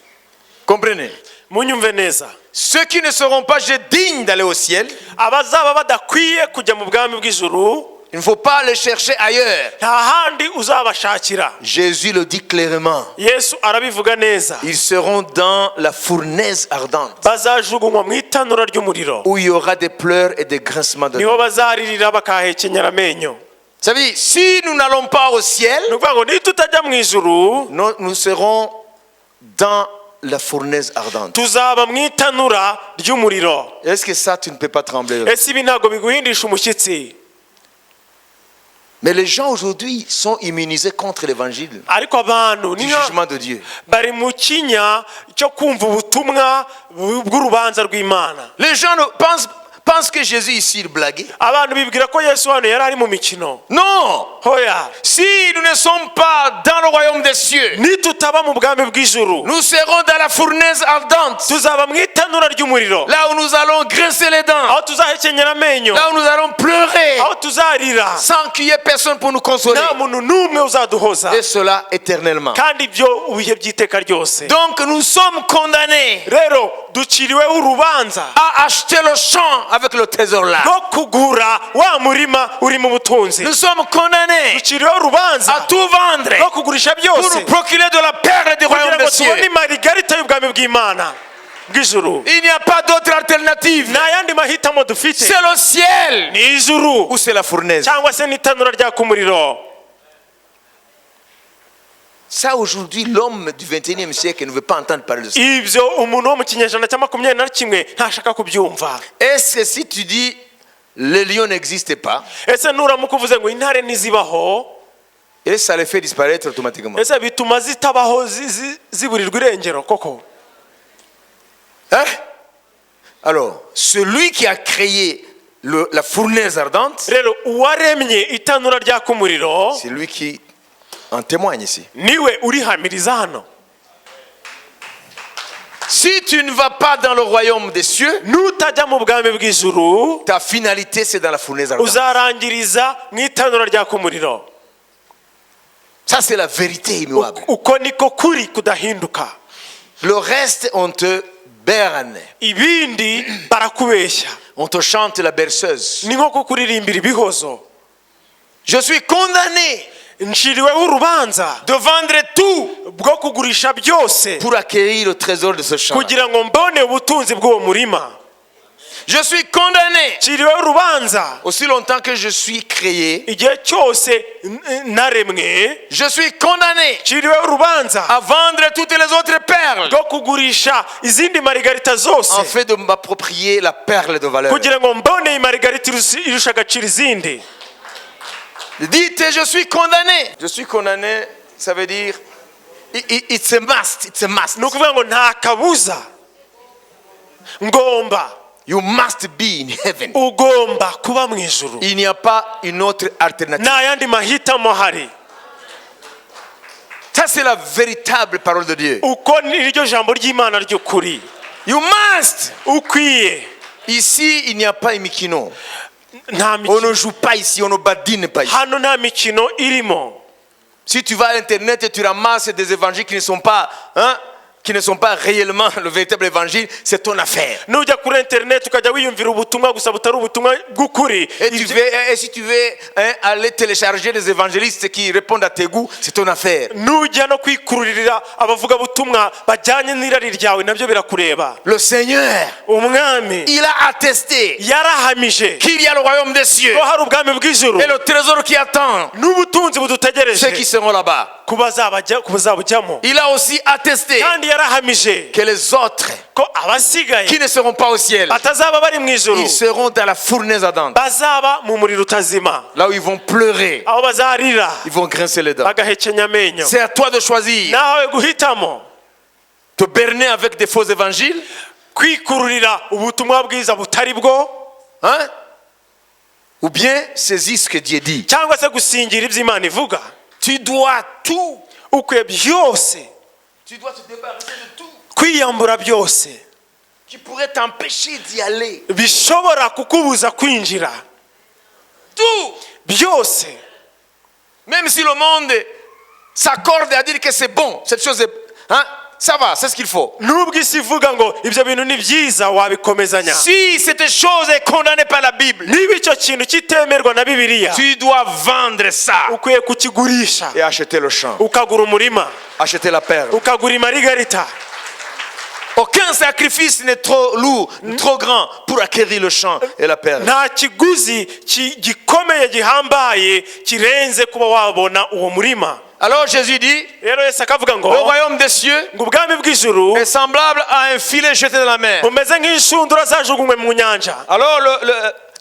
S1: Comprenez?
S2: Munyumve neza.
S1: Ceux qui ne seront pas dignes d'aller au ciel,
S2: abazaba badakwiye kujya mu bwami bw'ijuru,
S1: il ne faut pas les chercher ailleurs.
S2: nta handi uzabashakira.
S1: Jésus le dit clairement.
S2: Yesu arabivuga neza.
S1: Ils seront dans la fournaise ardente,
S2: bazajugunywa mu itanura ry'umuriro,
S1: où il y aura des pleurs et des grincements de
S2: niho
S1: dents.
S2: bazaririra bakahekenyera amenyo.
S1: Ça veut dire, si nous n'allons pas au ciel,
S2: ni ukuvuga ngo nitutajya mu ijuru,
S1: nous serons dans la fournaise ardente.
S2: tuzaba mu itanura ry'umuriro.
S1: Est-ce que ça, tu ne peux pas trembler?
S2: ese ibi ntabwo biguhindisha umushyitsi?
S1: Mais les gens aujourd'hui sont immunisés contre l'évangile,
S2: ariko abantu
S1: du jugement de Dieu.
S2: bari mu kinya cyo kumva ubutumwa bw'urubanza rw'Imana.
S1: Les gens pensent que Jésus ici il blaguait.
S2: abantu bibwira ko Yesu hano yari ari mu mikino.
S1: Non!
S2: hoya,
S1: Si nous ne sommes pas dans le royaume des cieux,
S2: nitutaba mu bwami bw'ijuru,
S1: nous serons dans la fournaise ardente,
S2: tuzaba mu itanura ry'umuriro,
S1: là où nous allons grincer les dents,
S2: aho tuzahekenyera amenyo,
S1: là où nous allons pleurer,
S2: aho tuzarira,
S1: sans qu'il y ait personne pour nous consoler.
S2: nta muntu n'umwe uzaduhoza,
S1: Et cela éternellement.
S2: kandi ibyo ibihe by'iteka ryose.
S1: Donc nous sommes condamnés
S2: rero duciriweho urubanza
S1: à acheter le champ avec le trésor là.
S2: no kugura wa murima uri mu butunzi.
S1: Nous sommes condamnés
S2: duciriweho
S1: à
S2: urubanza
S1: tout vendre
S2: no kugurisha
S1: pour
S2: byose
S1: nous procurer de la perle du
S2: kugira
S1: royaume
S2: ngo
S1: des cieux.
S2: tubone imarigarita y'ubwami bw'Imana bw'ijuru.
S1: Il n'y a pas d'autre alternative.
S2: nta yandi mahitamo dufite.
S1: C'est le ciel
S2: ni ijuru
S1: ou c'est la fournaise.
S2: cyangwa se n'itanura ryaka umuriro.
S1: Ça aujourd'hui, l'homme du 21e siècle ne veut pas entendre parler de ça.
S2: ibyo umuntu wo mu kinyejana cya 21 ntashaka kubyumva.
S1: Est-ce que si tu dis le lion n'existe pas,
S2: ese nuramuka uvuze ngo intare ntizibaho,
S1: et ça les fait disparaître automatiquement?
S2: ese bituma zitabaho ziburirwa irengero koko?
S1: Hein? Alors, celui qui a créé la fournaise ardente,
S2: rero uwaremye itanura ryaka umuriro
S1: c'est lui qui en témoigne ici.
S2: niwe urihamiriza hano.
S1: Si tu ne vas pas dans le royaume des cieux,
S2: nutajya mu bwami bw'ijuru,
S1: ta finalité c'est dans la fournaise ardente.
S2: uzarangiriza mu itanura ryaka umuriro.
S1: Ça c'est la vérité immuable.
S2: uko niko kuri kudahinduka.
S1: Le reste on te berne,
S2: ibindi barakubeshya.
S1: on te chante la berceuse.
S2: ni nko kuririmbira ibihozo.
S1: Je suis condamné
S2: nshiriweho urubanza
S1: de vendre tout
S2: bwo kugurisha byose
S1: pour acquérir le trésor de ce champ.
S2: kugira ngo mbone ubutunzi bw'uwo murima.
S1: Je suis condamné
S2: nshiriweho urubanza
S1: aussi longtemps que je suis créé.
S2: igihe cyose naremwe.
S1: Je suis condamné
S2: nshiriweho urubanza
S1: à vendre toutes les autres perles
S2: bwo kugurisha izindi marigarita zose
S1: en fait de m'approprier la perle de valeur.
S2: kugira ngo mbone iyi marigarita irusha agaciro izindi.
S1: Dites, je suis condamné. Je suis condamné, ça veut dire it's a must. It's a must.
S2: ni ukuvuga ngo nta kabuza, ngomba,
S1: You must be in heaven.
S2: ugomba kuba mu ijuru.
S1: Il n'y a pas une autre alternative.
S2: nta yandi mahitamo hari.
S1: Ça c'est la véritable parole de Dieu.
S2: uko ni ryo jambo ry'Imana ry'ukuri.
S1: You must.
S2: ukwiye.
S1: Ici, il n'y a pas imikino.
S2: nta
S1: On
S2: mikino
S1: ne joue pas ici, on ne badine pas ici.
S2: hano, nta mikino irimo.
S1: Si tu vas à l'internet et tu ramasses des évangiles qui ne sont pas, qui ne sont pas réellement le véritable évangile, c'est ton affaire.
S2: nujya kuri internet ukajya wiyumvira ubutumwa gusa butari ubutumwa bw'ukuri,
S1: Et si tu veux aller télécharger des évangélistes qui répondent à tes goûts, c'est ton affaire.
S2: nujya no kwikururira abavuga butumwa bajyanye n'irari ryawe, nabyo birakureba.
S1: Le Seigneur,
S2: umwami
S1: il a attesté
S2: yarahamije
S1: qu'il y a le royaume des cieux
S2: ko hari ubwami bw'ijuru
S1: et le trésor qui attend
S2: n'ubutunzi
S1: ceux qui
S2: budutegereje
S1: seront là-bas.
S2: kubazabujyamo.
S1: Il a aussi attesté
S2: kandi yarahamije
S1: que les autres
S2: ko abasigaye
S1: qui ne seront pas au ciel,
S2: batazaba bari mu ijuru,
S1: ils seront dans la fournaise ardente,
S2: bazaba mu muriro utazima,
S1: là où ils vont pleurer,
S2: aho bazarira
S1: ils vont grincer les dents.
S2: bagahekenya amenyo.
S1: C'est à toi de choisir.
S2: nawe guhitamo
S1: Te berner avec des faux évangiles
S2: kwikururira ubutumwa bwiza butari bwo,
S1: hein? Ou bien saisir ce que Dieu dit.
S2: cyangwa se gusingira ibyo Imana ivuga.
S1: Tu dois tout.
S2: Ukwiye byose,
S1: Tu dois te débarrasser de tout
S2: kwiyambura byose
S1: qui pourrait t'empêcher d'y aller.
S2: bishobora kukubuza kwinjira.
S1: Tout.
S2: Byose,
S1: Même si le monde s'accorde à dire que c'est bon, cette chose est, hein, ça va, c'est ce qu'il faut.
S2: nubwo isi ivuga ngo ibyo bintu ni byiza wabikomezanya.
S1: Si cette chose est condamnée par la Bible,
S2: Niba icyo kintu kitemerwa na Bibiliya,
S1: tu dois vendre ça
S2: ukwiye kukigurisha,
S1: et acheter le champ,
S2: ukagura umurima,
S1: acheter la perle.
S2: ukagura imarigarita.
S1: Aucun sacrifice n'est trop lourd, trop grand pour acquérir le champ et la perle.
S2: Nta kiguzi gikomeye gihambaye kirenze kuba wabona uwo murima.
S1: Alors Jésus dit,
S2: Rero Yesu akavuga ngo
S1: le royaume des cieux
S2: ngo ubwami bw'ijuru
S1: est semblable à un filet jeté dans la mer.
S2: bumeze nk'inshundura zajugunywe mu nyanja,
S1: Alors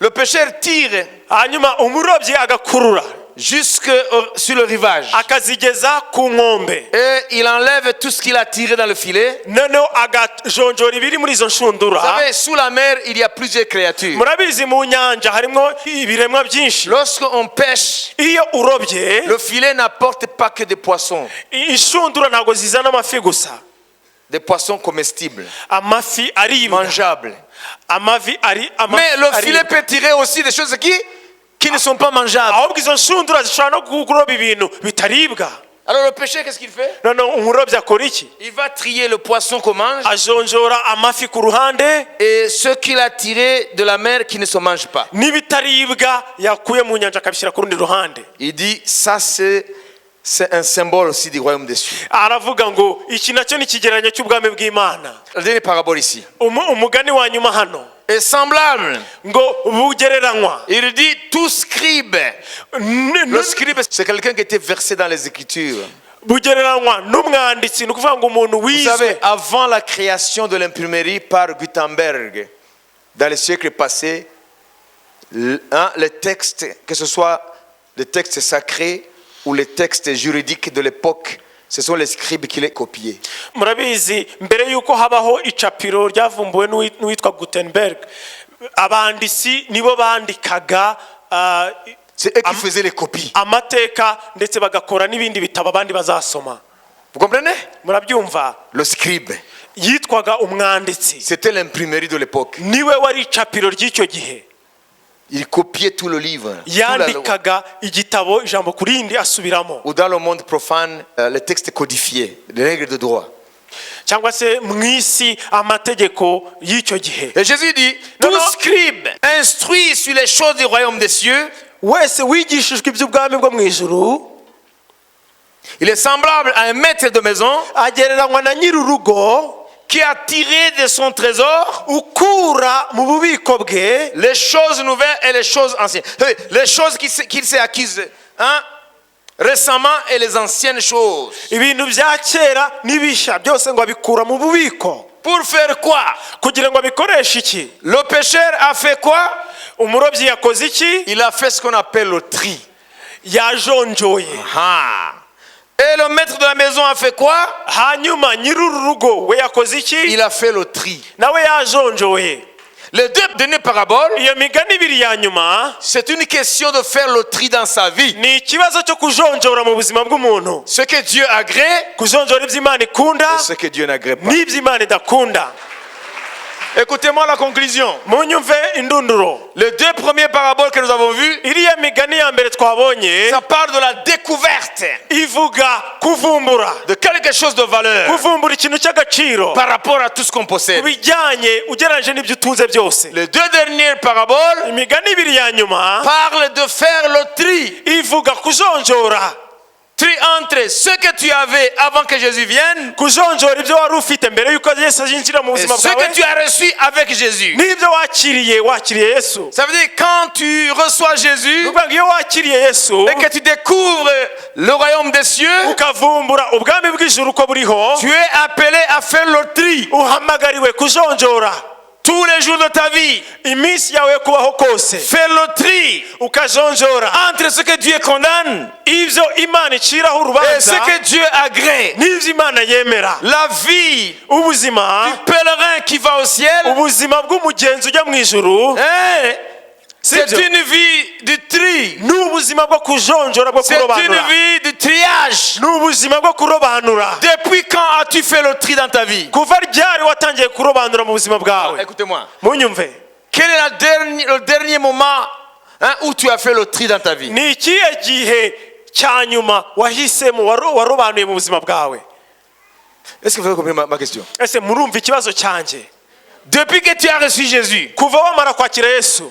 S1: le pêcheur tire
S2: hanyuma umurobyi agakurura
S1: jusque sur le rivage
S2: akazigeza ku nkombe,
S1: et il enlève tout ce qu'il a tiré dans le filet.
S2: noneho agajonjora ibiri muri izo
S1: Vous
S2: nshundura.
S1: savez, sous la mer, il y a plusieurs créatures.
S2: Murabizi mu nyanja harimo ibiremwa byinshi.
S1: Lorsqu'on pêche,
S2: Iyo urobye,
S1: le filet n'apporte pas que des poissons,
S2: inshundura ntabwo zizana amafi gusa,
S1: des poissons comestibles,
S2: amafi aribwa,
S1: mangeables.
S2: amafi ari
S1: Mais le filet peut tirer aussi des choses qui ne sont pas mangeables.
S2: ahubwo izo nshundura zishobora no kuroba ibintu bitaribwa.
S1: Alors le pêcheur, qu'est-ce qu'il fait?
S2: Noneho umurobyi akora iki?
S1: Il va trier le poisson qu'on mange
S2: Ajonjora amafi ku ruhande
S1: et ce qu'il a tiré de la mer qui ne se mange pas.
S2: n'ibitaribwa yakuye mu nyanja akabishyira ku rundi ruhande.
S1: Il dit, ça c'est un symbole aussi du royaume des cieux.
S2: Aravuga ngo iki nacyo ni ikigereranyo cy'ubwami bw'Imana.
S1: La dernière parabole ici
S2: Umugani wa nyuma hano
S1: est semblable.
S2: ngo bugereranywa.
S1: Il dit, tout scribe. Le scribe, c'est quelqu'un qui était versé dans les Écritures.
S2: Bugereranywa n'umwanditsi, ni ukuvuga ngo umuntu
S1: Vous
S2: wizwe.
S1: savez, avant la création de l'imprimerie par Gutenberg, dans les siècles passés, les textes, que ce soit les textes sacrés ou les textes juridiques de l'époque, ce sont les scribes qui les copiaient.
S2: Murabizi mbere yuko habaho icapiro ryavumbuwe n'uwitwa Gutenberg, abanditsi nibo bandikaga
S1: C'est eux qui faisaient les copies.
S2: amateka ndetse bagakora n'ibindi bitabo abandi bazasoma.
S1: Vous comprenez?
S2: Murabyumva?
S1: Le scribe,
S2: Yitwaga umwanditsi,
S1: c'était l'imprimerie de l'époque.
S2: niwe wari icapiro ry'icyo gihe.
S1: Il copiait tout le livre. Tout la loi.
S2: Yandikaga igitabo ijambo ku rindi asubiramo.
S1: Ou dans le monde profane, les textes codifiés, les règles de droit.
S2: Cyangwa se mu isi amategeko y'icyo gihe.
S1: Et Jésus dit,
S2: Non,
S1: tout
S2: non.
S1: scribe instruit sur les choses du royaume des cieux,
S2: Wese wigishijwe iby'ubwami bwo mu ijuru
S1: il est semblable à un maître de maison
S2: agereranywa na nyir'urugo
S1: qui a tiré de son trésor
S2: ukura mu bubiko bwe
S1: les choses nouvelles et les choses anciennes. Les choses qu'il s'est acquises, hein, récemment et les anciennes choses.
S2: ibintu bya kera n'ibishya byose ngo abikura mu bubiko.
S1: Pour faire quoi?
S2: Kugira ngo abikoreshe iki?
S1: Le pécheur a fait quoi?
S2: Umurobyi yakoze iki?
S1: Il a fait ce qu'on appelle le tri.
S2: Yajonjoye.
S1: Ah. Et le maître de la maison a fait quoi?
S2: Hanyuma nyir'urugo we yakoze iki?
S1: Il a fait le tri.
S2: Nawe yajonjoye.
S1: Les deux dernières paraboles,
S2: Iyo migani ibiri ya nyuma
S1: c'est une question de faire le tri dans sa vie.
S2: ni ikibazo cyo kujonjora mu buzima bw'umuntu,
S1: Ce que Dieu agrée
S2: kujonjora ibyo Imana ikunda
S1: et ce que Dieu n'agrée pas.
S2: n'ibyo Imana idakunda.
S1: Écoutez-moi la conclusion.
S2: Munyumve indunduro.
S1: Les deux premières paraboles que nous avons vues,
S2: Iriya migani ya mbere twabonye
S1: ça parle de la découverte
S2: ivuga kuvumbura,
S1: de quelque chose de valeur
S2: kuvumbura ikintu cy'agaciro
S1: par rapport à tout ce qu'on possède.
S2: kubijyanye ugereranyije n'ibyo utunze byose.
S1: Les deux dernières paraboles
S2: Imigani ibiri ya nyuma
S1: parlent de faire le tri.
S2: ivuga kujonjora,
S1: Tri entre ce que tu avais avant que Jésus vienne
S2: kujonjora ibyo wari ufite mbere yuko Yesu yinjira mu
S1: et
S2: buzima
S1: ce
S2: bwawe
S1: que tu as reçu avec Jésus.
S2: n'ibyo wakiriye Yesu.
S1: Ça veut dire quand tu reçois Jésus
S2: Nukuvuga ngo iyo wakiriye Yesu
S1: et que tu découvres le royaume des cieux,
S2: ukavumbura ubwami bw'ijuru uko buriho,
S1: tu es appelé à faire le tri.
S2: uhamagariwe kujonjora.
S1: tous les jours de ta vie,
S2: iminsi yawe yo kubaho kose
S1: fais le tri
S2: ukajonjora
S1: entre ce que Dieu condamne
S2: ivyo Imana iciraho
S1: et ce
S2: urubanza
S1: que Dieu agrée.
S2: n'ivyo Imana yemera.
S1: La vie
S2: Ubuzima
S1: du pèlerin qui va au ciel,
S2: ubuzima bw'umugenzi ujya mu ijuru
S1: hein, c'est
S2: Sibyo.
S1: une vie de tri.
S2: ni ubuzima bwo kujonjora bwo
S1: C'est une
S2: kurobanura,
S1: vie de triage.
S2: ni ubuzima bwo kurobanura.
S1: Depuis quand as-tu fait le tri dans ta vie?
S2: kuva ryari watangiye kurobanura mu buzima bwawe?
S1: Écoutez-moi.
S2: Munyumve,
S1: Quel est le dernier moment, hein, où tu as fait le tri dans ta vie?
S2: ni ikihe gihe cya nyuma wahisemo warobanuye mu buzima bwawe?
S1: Est-ce que vous avez compris ma question?
S2: Ese murumva ikibazo cyanjye?
S1: Depuis que tu as reçu Jésus,
S2: kuva wamara kwakira Yesu,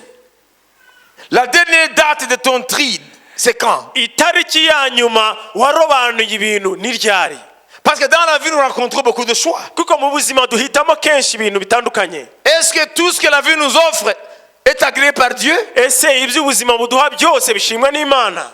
S1: la dernière date de ton tri, c'est quand?
S2: itariki ya nyuma warobanuye ibintu ni ryari?
S1: Parce que dans la vie, nous rencontrons beaucoup de choix.
S2: kuko mu buzima duhitamo kenshi ibintu bitandukanye.
S1: Est-ce que tout ce que la vie nous offre est agréé par Dieu?
S2: Ese iby'ubuzima buduha byose bishimwa n'Imana?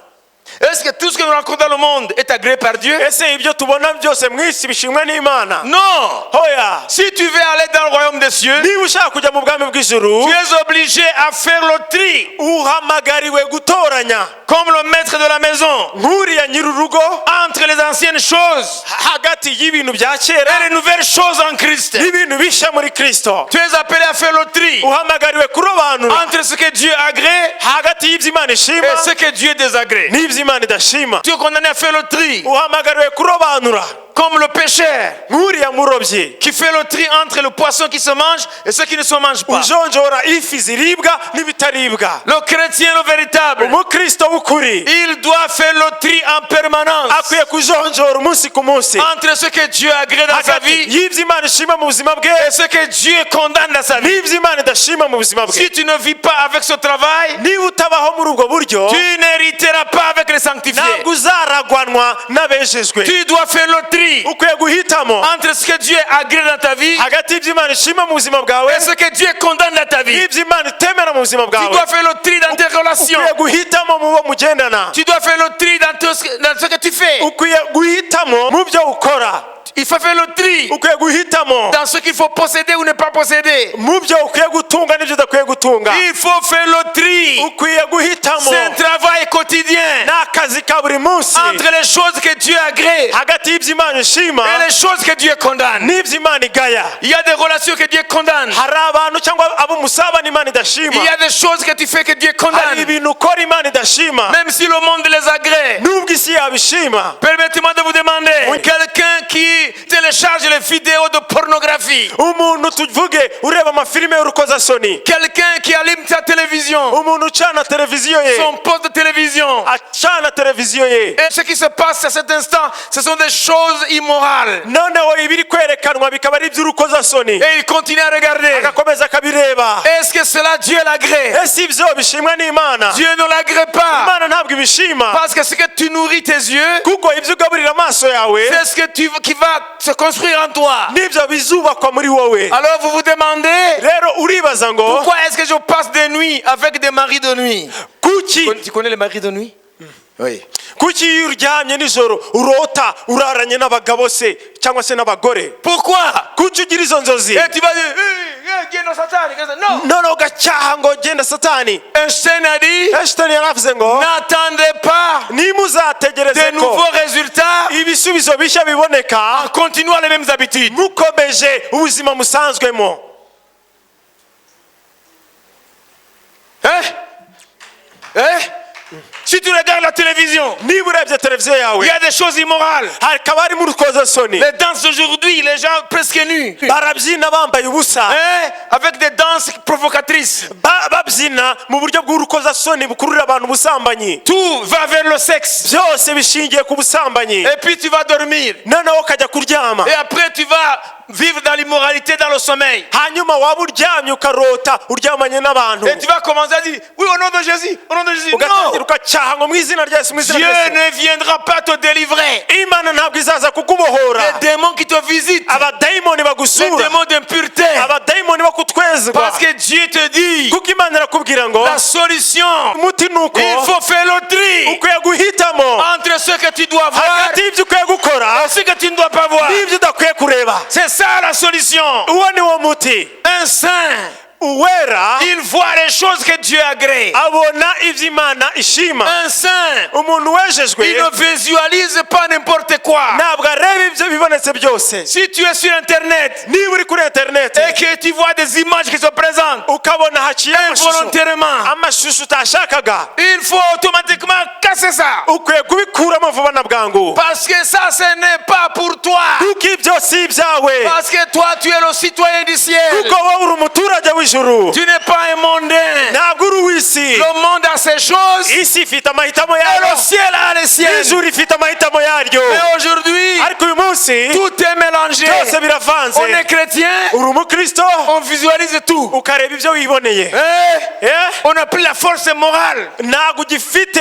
S1: Est-ce que tout ce que nous rencontrons dans le monde est agréé par Dieu?
S2: Ese ibyo tubona byose mu isi bishimwa n'Imana?
S1: Non.
S2: Hoya,
S1: Si tu veux aller dans le royaume des cieux,
S2: niba ushaka kujya mu bwami bw'ijuru
S1: tu es obligé à faire le tri.
S2: uhamagariwe gutoranya
S1: Comme le maître de la maison,
S2: nk'uriya nyir'urugo
S1: entre les anciennes choses
S2: hagati y'ibintu bya
S1: et
S2: kera
S1: les nouvelles choses en Christ.
S2: n'ibintu bishya muri Kristo.
S1: Tu es appelé à faire le tri
S2: uhamagariwe kurobanura
S1: entre ce que Dieu agrée
S2: hagati y'ibyo Imana ishima
S1: et ce que Dieu désagrée.
S2: n'ibyo Imana idashima.
S1: Tu es condamné à faire le tri,
S2: uhamagariwe kurobanura
S1: comme le pêcheur
S2: nk'uriya murobyi
S1: qui fait le tri entre le poisson qui se mange et ceux qui ne se mangent pas.
S2: ujonjora ifi ziribwa n'ibitaribwa.
S1: Le chrétien, le véritable,
S2: umukristo w'ukuri
S1: il doit faire le tri en permanence
S2: akwiye kujonjora umunsi ku munsi
S1: entre ce que Dieu agrée dans sa
S2: hagati
S1: vie
S2: y'ibyo Imana ishima mu buzima bwe
S1: et ce que Dieu condamne dans sa vie.
S2: n'ibyo Imana idashima mu buzima bwe.
S1: Si tu ne vis pas avec ce travail,
S2: niba utabaho muri ubwo buryo
S1: tu n'hériteras pas avec les sanctifiés.
S2: ntabwo uzaragwanwa n'abejejwe.
S1: Tu dois faire le tri
S2: ukwiye guhitamo
S1: entre ce que Dieu agrée dans ta vie
S2: hagati y'ibyo Imana ishima mu buzima bwawe
S1: et ce que Dieu condamne dans ta vie.
S2: n'ibyo Imana itemera mu buzima
S1: Tu
S2: bwawe.
S1: dois faire le tri dans tes relations.
S2: ukwiye guhitamo mu bo mugendana.
S1: Tu dois faire le tri dans ce que tu fais.
S2: ukwiye guhitamo mu byo ukora.
S1: Il faut faire le tri
S2: ukwiye guhitamo
S1: dans ce qu'il faut posséder ou ne pas posséder.
S2: mu byo ukwiye gutunga n'ibyo udakwiye gutunga.
S1: Il faut faire le tri.
S2: ukwiye guhitamo
S1: C'est un travail quotidien
S2: n'akazi ka buri munsi
S1: entre les choses que Dieu agrée
S2: hagati y'ibyo Imana ishima
S1: et les choses que Dieu condamne.
S2: n'ibyo Imana igaya.
S1: Il y a des relations que Dieu condamne.
S2: hari abantu cyangwa abo musabana Imana idashima.
S1: Il y a des choses que tu fais que Dieu
S2: hari
S1: condamne.
S2: ibintu ukora Imana idashima
S1: Même si le monde les agrée.
S2: nubwo isi yabishima.
S1: Permettez-moi de vous demander, quelqu'un qui télécharge les vidéos de pornographie,
S2: umuntu tuvuge ureba amafilime y'urukozasoni,
S1: quelqu'un qui allume sa télévision,
S2: umuntu ucana televiziyo ye,
S1: son poste de télévision,
S2: acana televiziyo ye,
S1: et ce qui se passe à cet instant, ce sont des choses immorales.
S2: noneho ibiri kwerekanwa bikaba ari iby'urukozasoni,
S1: Et il continue à regarder.
S2: agakomeza akabireba.
S1: Est-ce que cela, Dieu l'agrée?
S2: ese ibyo bishimwa n'Imana?
S1: Dieu ne l'agrée pas.
S2: Imana ntabwo ibishima,
S1: Parce que ce que tu nourris tes yeux,
S2: kuko ibyo ugaburira amaso yawe
S1: c'est ce que qui va se construire en toi.
S2: nibyo bizubakwa muri wowe.
S1: Alors vous vous demandez,
S2: rero uribaza ngo
S1: pourquoi est-ce que je passe des nuits avec des maris de nuit?
S2: kuki
S1: Tu connais les maris de nuit? Oui.
S2: kuki iyo uryamye nijoro urota uraranye n'abagabo se cyangwa se n'abagore?
S1: Pourquoi?
S2: kuki ugira izo nzozi
S1: Et tu vas dire, non, Satan. Non.
S2: noneho ugacyaha ngo genda satani?
S1: Einstein a dit,
S2: Einstein yaravuze ngo
S1: n'attendez pas
S2: nimuzategereze
S1: de
S2: ko
S1: nouveaux résultats
S2: ibisubizo bishya biboneka
S1: en continuant les mêmes habitudes.
S2: mukomeje ubuzima musanzwemo.
S1: Si tu regardes la télévision,
S2: niba urebye televiziyo
S1: il
S2: yawe
S1: y a des choses immorales.
S2: hakaba harimo urukozasoni,
S1: Les danses d'aujourd'hui, les gens presque nus.
S2: barabyina bambaye ubusa,
S1: Avec des danses provocatrices.
S2: babyina mu buryo bw'urukozasoni bukururira abantu ubusambanyi.
S1: Tout va vers le sexe.
S2: byose bishingiye ku busambanyi.
S1: Et puis tu vas dormir.
S2: noneho ukajya kuryama,
S1: Et après tu vas vivre dans l'immoralité, dans le sommeil.
S2: hanyuma waba uryamye ukarota uryamanye n'abantu,
S1: Et tu vas commencer à dire, oui, au nom de Jésus, au nom de Jésus.
S2: ugatangira
S1: Non,
S2: ugacyaha ngo mu izina rya Yesu, mu izina
S1: Dieu
S2: rya Yesu.
S1: ne viendra pas te délivrer.
S2: Imana ntabwo izaza kukubohora.
S1: Les démons qui te visitent,
S2: abadayimoni
S1: les
S2: bagusura,
S1: démons d'impureté.
S2: abadayimoni bo kutwezwa,
S1: Parce que Dieu te dit,
S2: kuko Imana irakubwira ngo
S1: la solution,
S2: umuti ni uko
S1: il faut faire le tri
S2: ukwiye guhitamo
S1: entre ce que tu dois voir
S2: hagati y'ibyo ukwiye gukora
S1: et ce que tu ne dois pas voir.
S2: n'ibyo udakwiye kureba. kureba.
S1: C'est ça la solution.
S2: Uwo ni wo muti.
S1: Un saint,
S2: Uwera
S1: il voit les choses que Dieu agrée.
S2: abona ivy'Imana ishima.
S1: Un saint,
S2: Umuntu wejejwe
S1: il ne visualise pas n'importe quoi.
S2: ntabwo areba ibyo bibonetse byose.
S1: Si tu es sur internet
S2: Niba uri kuri internet
S1: et que tu vois des images qui se présentent
S2: ukabona haciye amashusho
S1: volontairement,
S2: utashakaga,
S1: il faut automatiquement casser ça.
S2: ukwiye kubikuramo vuba na bwangu,
S1: Parce que ça, ce n'est pas pour toi.
S2: kuko ibyo si ibyawe,
S1: Parce que toi, tu es le citoyen du ciel.
S2: kuko wowe uri umuturage w'ijuru,
S1: Tu n'es pas un mondain.
S2: ntabwo uri uw'isi.
S1: Le monde a ses choses et
S2: Isi ifite amahitamo
S1: le
S2: yayo,
S1: ciel a les siennes.
S2: ijuru ifite amahitamo yaryo.
S1: Mais aujourd'hui,
S2: Ariko uyu munsi
S1: tout est mélangé.
S2: byose biravanze.
S1: On est chrétien,
S2: Uri umukristo
S1: on visualise tout.
S2: ukareba ibyo wiboneye.
S1: On n'a plus la force morale.
S2: Ntabwo ugifite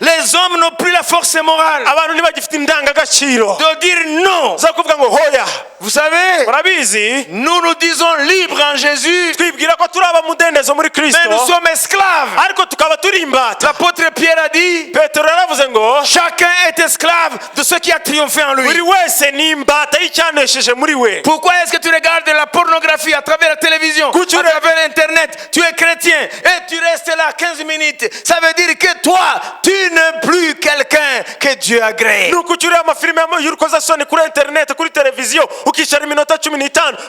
S1: Les hommes n'ont plus la force morale
S2: abantu ntibagifite indangagaciro
S1: de dire non.
S2: zo kuvuga ngo hoya.
S1: Vous savez,
S2: Murabizi,
S1: nous nous disons libres en Jésus,
S2: twibwira ko turi abamudendezo muri
S1: mais
S2: Kristo,
S1: nous sommes esclaves.
S2: ariko tukaba turi imbata.
S1: L'apôtre Pierre a dit,
S2: Petero yaravuze ngo
S1: chacun est esclave de ce qui a triomphé en
S2: buri
S1: lui.
S2: wese ni imbata y'icyanesheje muri we.
S1: Pourquoi est-ce que tu regardes la pornographie à travers la télévision,
S2: Couture.
S1: à travers Internet? Tu es chrétien et tu restes là 15 minutes. Ça veut dire que toi, tu n'es plus quelqu'un que Dieu a créé.
S2: Nuko ucyuriye amafilime y'urukozasoni kuri internet, kuri televiziyo, ukicara iminota 15,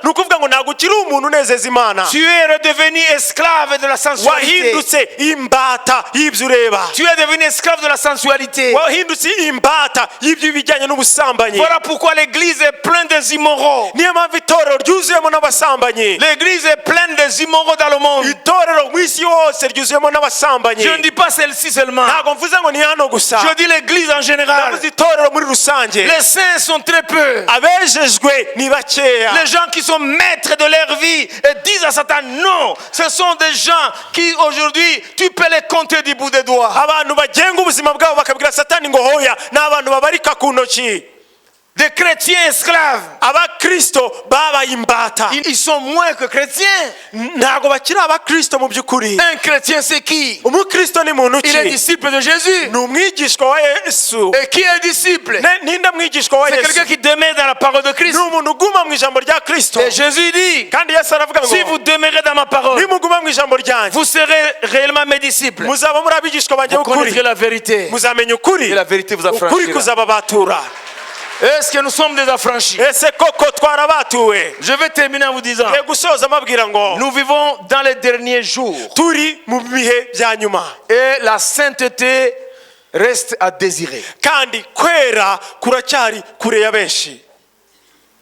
S2: ni ukuvuga ngo ntabwo ukiri umuntu unezeza Imana.
S1: Tu es redevenu esclave de la sensualité.
S2: Wahindutse imbata y'ibyo ureba.
S1: Tu es devenu esclave de la sensualité.
S2: Wahindutse imbata y'ibyo bijyanye n'ubusambanyi.
S1: Voilà pourquoi l'église est pleine des immoraux.
S2: Niyo mpamvu itorero ryuzuyemo n'abasambanyi.
S1: L'église est pleine des immoraux dans le monde.
S2: Itorero mu isi yose ryuzuyemo n'abasambanyi.
S1: Je ne dis pas celle-ci seulement.
S2: Ntabwo mvuze ngo ni hano gusa.
S1: Je dis l'église en général.
S2: Ndavuze itorero muri rusange.
S1: Les saints sont très peu.
S2: Abejejwe ni bakeya.
S1: Les gens qui sont maîtres de leur vie et disent à Satan non. Ce sont des gens qui aujourd'hui tu peux les compter du bout des doigts.
S2: Abantu bagenga ubuzima bwabo bakabwira Satani ngo hoya, ni abantu babarika ku ntoki.
S1: Des chrétiens esclaves.
S2: Abakristo babaye imbata.
S1: Ils sont moins que chrétiens.
S2: Ntabwo bakiri abakristo mu by'ukuri.
S1: Un chrétien c'est qui?
S2: Umukristo ni muntu
S1: Il est
S2: ki?
S1: disciple de Jésus.
S2: Ni umwigishwa wa Yesu.
S1: Et qui est disciple?
S2: Ninde mwigishwa wa
S1: C'est
S2: Yesu?
S1: quelqu'un qui demeure dans la parole de Christ.
S2: Ni umuntu uguma mu ijambo rya Kristo.
S1: Et Jésus dit,
S2: Kandi Yesu aravuga ngo
S1: si vous demeurez dans ma parole,
S2: nimuguma mu ijambo ryanjye
S1: vous serez réellement mes disciples.
S2: muzaba muri abigishwa banjye
S1: Vous
S2: b'ukuri.
S1: connaîtrez la vérité.
S2: Muzamenya ukuri.
S1: Et la vérité vous
S2: Ukuri
S1: affranchira.
S2: kuzababatura.
S1: Est-ce que nous sommes des affranchis?
S2: Ese koko twarabatuwe?
S1: Je vais terminer en vous disant,
S2: Ngiye gusoza mabwira ngo
S1: nous vivons dans les derniers jours
S2: turi mu bihe bya nyuma,
S1: et la sainteté reste à désirer.
S2: kandi kwera kuracyari kure ya benshi.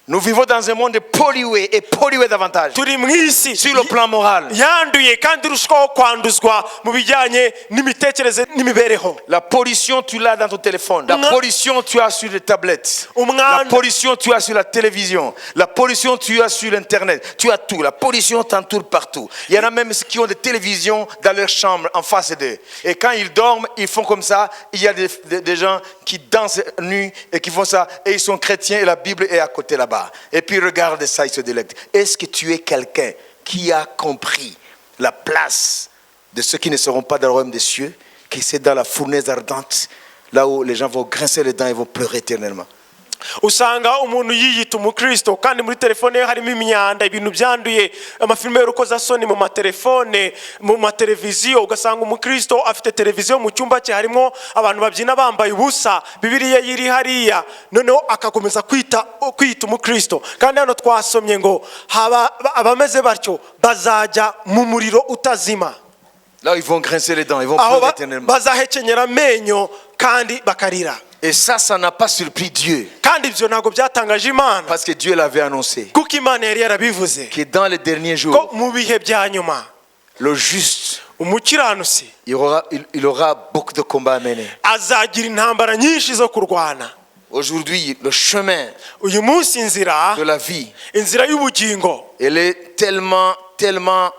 S1: Nous vivons dans un monde pollué et pollué davantage
S2: Turi mu isi
S1: sur le plan moral.
S2: yanduye kandi irushaho kwanduzwa mu bijyanye n'imitekerereze n'imibereho.
S1: La pollution, tu l'as dans ton téléphone. La pollution, tu as sur les tablettes. La pollution, tu as sur la télévision. La pollution, tu as sur Internet. Tu as tout. La pollution t'entoure partout. Il y en a même qui ont des télévisions dans leur chambre en face d'eux. Et quand ils dorment, ils font comme ça. Il y a des gens qui dansent nus et qui font ça. Et ils sont chrétiens et la Bible est à côté là-bas. Et puis regarde ça, ils se délectent. Est-ce que tu es quelqu'un qui a compris la place de ceux qui ne seront pas dans le royaume des cieux, qui c'est dans la fournaise ardente, là où les gens vont grincer les dents et vont pleurer éternellement?
S2: Usanga umuntu yiyita umukristo kandi muri telefone ye harimo imyanda, ibintu byanduye, amafilime y'urukozasoni mu matelefone, mu mateleviziyo. Ugasanga umukristo afite televiziyo mu cyumba cye, harimo abantu babyina bambaye ubusa, Bibiliya yiri hariya, noneho akakomeza kwita umukristo. Kandi hano twasomye ngo abameze batyo bazajya mu muriro utazima.
S1: Là ils vont grincer les dents, ils vont pleurer éternellement.
S2: Bazahekenyera amenyo kandi bakarira.
S1: Et ça n'a pas surpris Dieu.
S2: Parce
S1: que Dieu l'avait annoncé.
S2: Que
S1: dans les derniers jours,
S2: le
S1: juste, il aura beaucoup de combats à mener. Aujourd'hui, le chemin de la vie, elle est tellement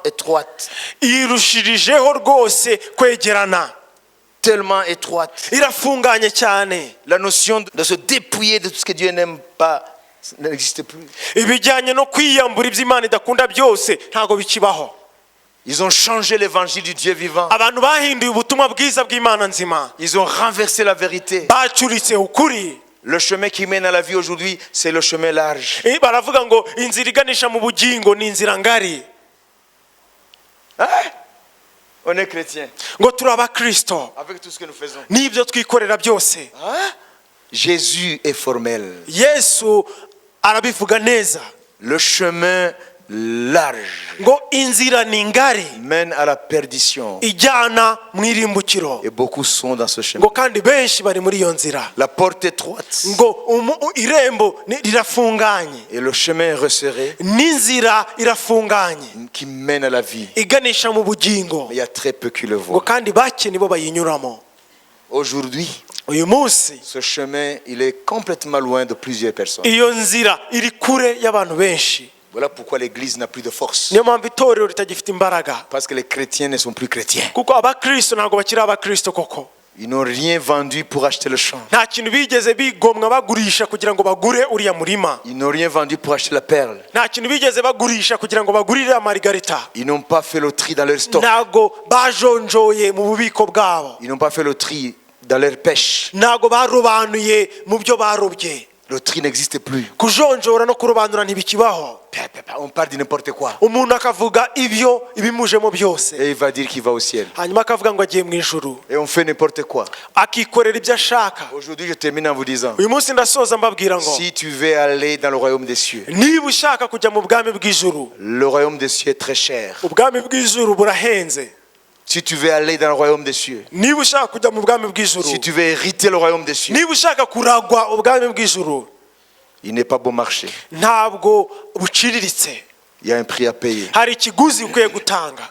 S1: étroite. Tellement étroite. La notion de se dépouiller de tout ce que Dieu n'aime pas n'existe plus. Ils ont changé l'évangile du Dieu vivant. Ils ont renversé la vérité. Le chemin qui mène à la vie aujourd'hui, c'est le chemin large.
S2: baravuga ngo inzira iganisha mu bugingo ni inzira ngari.
S1: Hein? On est chrétien.
S2: Ngo turi abakristo
S1: Avec tout ce que nous faisons.
S2: n'ibyo twikorera byose.
S1: Hein? Jésus est formel.
S2: Yesu arabivuga neza
S1: Le chemin large
S2: ngo inzira ni ngari
S1: mène à la perdition.
S2: ijyana mu irimbukiro,
S1: Et beaucoup sont dans ce chemin.
S2: ngo kandi benshi bari muri iyo nzira,
S1: La porte étroite
S2: ngo irembo rirafunganye
S1: et le chemin resserré
S2: n'inzira irafunganye
S1: qui mène à la vie.
S2: iganisha mu bugingo,
S1: Mais il y a très peu qui le
S2: ngo
S1: voient.
S2: kandi bake nibo bayinyuramo.
S1: Aujourd'hui,
S2: Uyu munsi
S1: ce chemin, il est complètement loin de plusieurs personnes.
S2: iyo nzira iri kure y'abantu benshi.
S1: Voilà pourquoi l'église n'a plus de force.
S2: Niyo mpamvu itorero ritagifite imbaraga,
S1: Parce que les chrétiens ne sont plus chrétiens.
S2: kuko abakristo ntabwo bakiri abakristo koko.
S1: Ils n'ont rien vendu pour acheter le champ.
S2: Nta kintu bigeze bigomwa bagurisha kugira ngo bagure uriya murima.
S1: Ils n'ont rien vendu pour acheter la perle.
S2: Nta kintu bigeze bagurisha kugira ngo bagurire amarigarita.
S1: Ils n'ont pas fait le tri dans leur stock.
S2: Ntago bajonjoye mu bubiko bwabo,
S1: Ils n'ont pas fait le tri dans leur pêche.
S2: ntago barobanuye mu byo barobye.
S1: Le tri n'existe plus.
S2: Kujonjora no kurobanura ntibikibaho.
S1: On parle de n'importe quoi.
S2: Umuntu akavuga ibyo ibimujemo byose,
S1: Et il va dire qu'il va au ciel.
S2: hanyuma akavuga ngo agiye mu ijuru,
S1: Et on fait n'importe quoi.
S2: akikorera ibyo ashaka.
S1: Aujourd'hui, je termine en vous disant,
S2: Uyu munsi ndasoza mbabwira ngo
S1: si tu veux aller dans le royaume des cieux,
S2: niba ushaka kujya mu bwami bw'ijuru,
S1: le royaume des cieux est très cher.
S2: ubwami bw'ijuru burahenze.
S1: Si tu veux aller dans le royaume des cieux,
S2: Niba ushaka kujya mu bwami bw'ijuru,
S1: si tu veux hériter le royaume des cieux,
S2: niba ushaka kuragwa ubwami bw'ijuru,
S1: il n'est pas bon marché.
S2: ntabwo buciriritse,
S1: Il y a un prix à payer.
S2: hari ikiguzi ukwiye gutanga.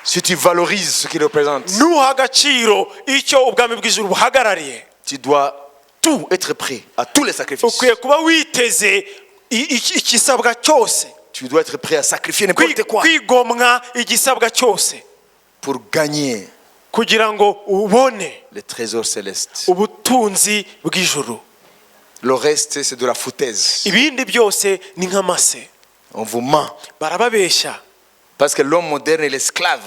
S1: Si tu valorises ce qu'il représente,
S2: Nuha agaciro icyo ubwami bw'ijuru buhagarariye,
S1: tu dois tout être prêt à tous les sacrifices.
S2: ukwiye kuba witeze ikisabwa cyose,
S1: Tu dois être prêt à sacrifier n'importe quoi
S2: kwigomwa igisabwa cyose,
S1: pour gagner
S2: kugira ngo ubone
S1: les trésors célestes.
S2: ubutunzi bw'ijuru.
S1: Le reste, c'est de la foutaise.
S2: Ibindi byose ni nk'amase,
S1: On vous ment.
S2: barababeshya,
S1: Parce que l'homme moderne est l'esclave,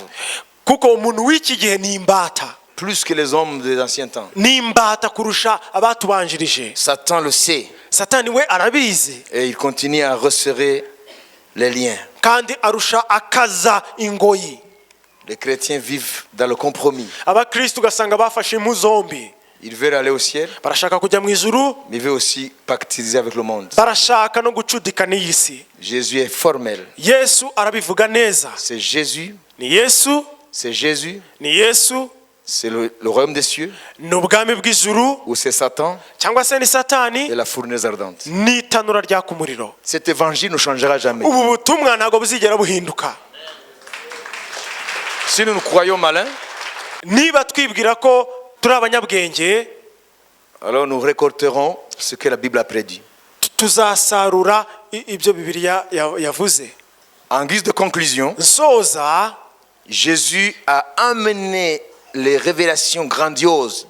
S2: kuko umuntu w'iki gihe ni imbata,
S1: plus que les hommes des anciens temps.
S2: ni imbata kurusha abatubanjirije.
S1: Satan le sait
S2: Satani we arabizi,
S1: et il continue à resserrer les liens.
S2: kandi arusha akaza ingoyi.
S1: Les chrétiens vivent dans le compromis.
S2: Abakristo ugasanga bafashe impu zombi,
S1: Ils veulent aller au ciel,
S2: barashaka kujya mu ijuru,
S1: mais ils veulent aussi pactiser avec le monde.
S2: barashaka no gucudika n'iyi si.
S1: Jésus est formel.
S2: Yesu arabivuga neza,
S1: C'est Jésus,
S2: ni Yesu,
S1: c'est Jésus,
S2: ni Yesu,
S1: c'est le royaume des cieux,
S2: ni ubwami bw'ijuru,
S1: ou c'est Satan
S2: cyangwa se ni Satani,
S1: et la fournaise ardente.
S2: n'itanura ryaka umuriro.
S1: Cet évangile ne changera jamais.
S2: Ubu butumwa ntabwo buzigera buhinduka.
S1: Si nous nous croyons malins,
S2: Niba twibwira ko turi abanyabwenge,
S1: alors nous récolterons ce que la Bible a prédit.
S2: tuzasarura ibyo Bibiliya yavuze.
S1: En guise de conclusion,
S2: Nsoza,
S1: Jésus a amené les révélations grandioses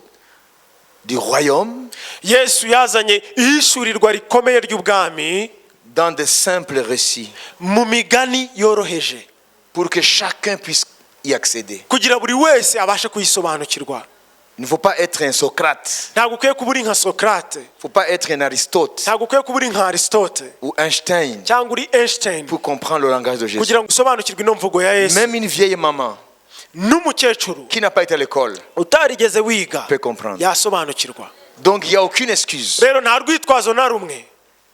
S1: du royaume
S2: Yesu yazanye ihishurirwa rikomeye ry'ubwami
S1: dans de simples récits
S2: mu migani yoroheje,
S1: pour que chacun puisse y accéder.
S2: kugira buri wese abashe kuyisobanukirwa.
S1: Il ne faut pas être un Socrate,
S2: Ntabwo ukwiye kuba uri nka Socrate,
S1: il ne faut pas être un Aristote
S2: ntabwo ukwiye kuba uri nka Aristote
S1: ou Einstein
S2: cyangwa uri Einstein
S1: pour comprendre le langage de Jésus.
S2: kugira ngo usobanukirwe ino mvugo ya Yesu.
S1: Même une vieille maman
S2: N'umukecuru
S1: qui n'a pas été à l'école
S2: utarigeze wiga
S1: peut comprendre.
S2: yasobanukirwa.
S1: Donc il n'y a aucune excuse
S2: Rero nta rwitwazo na rumwe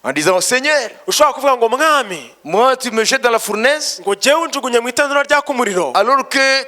S1: en disant au Seigneur,
S2: ushobora kuvuga ngo mwami,
S1: moi tu me jettes dans la fournaise
S2: ngo jyewe unjugunye mu itanura ryaka umuriro,
S1: alors que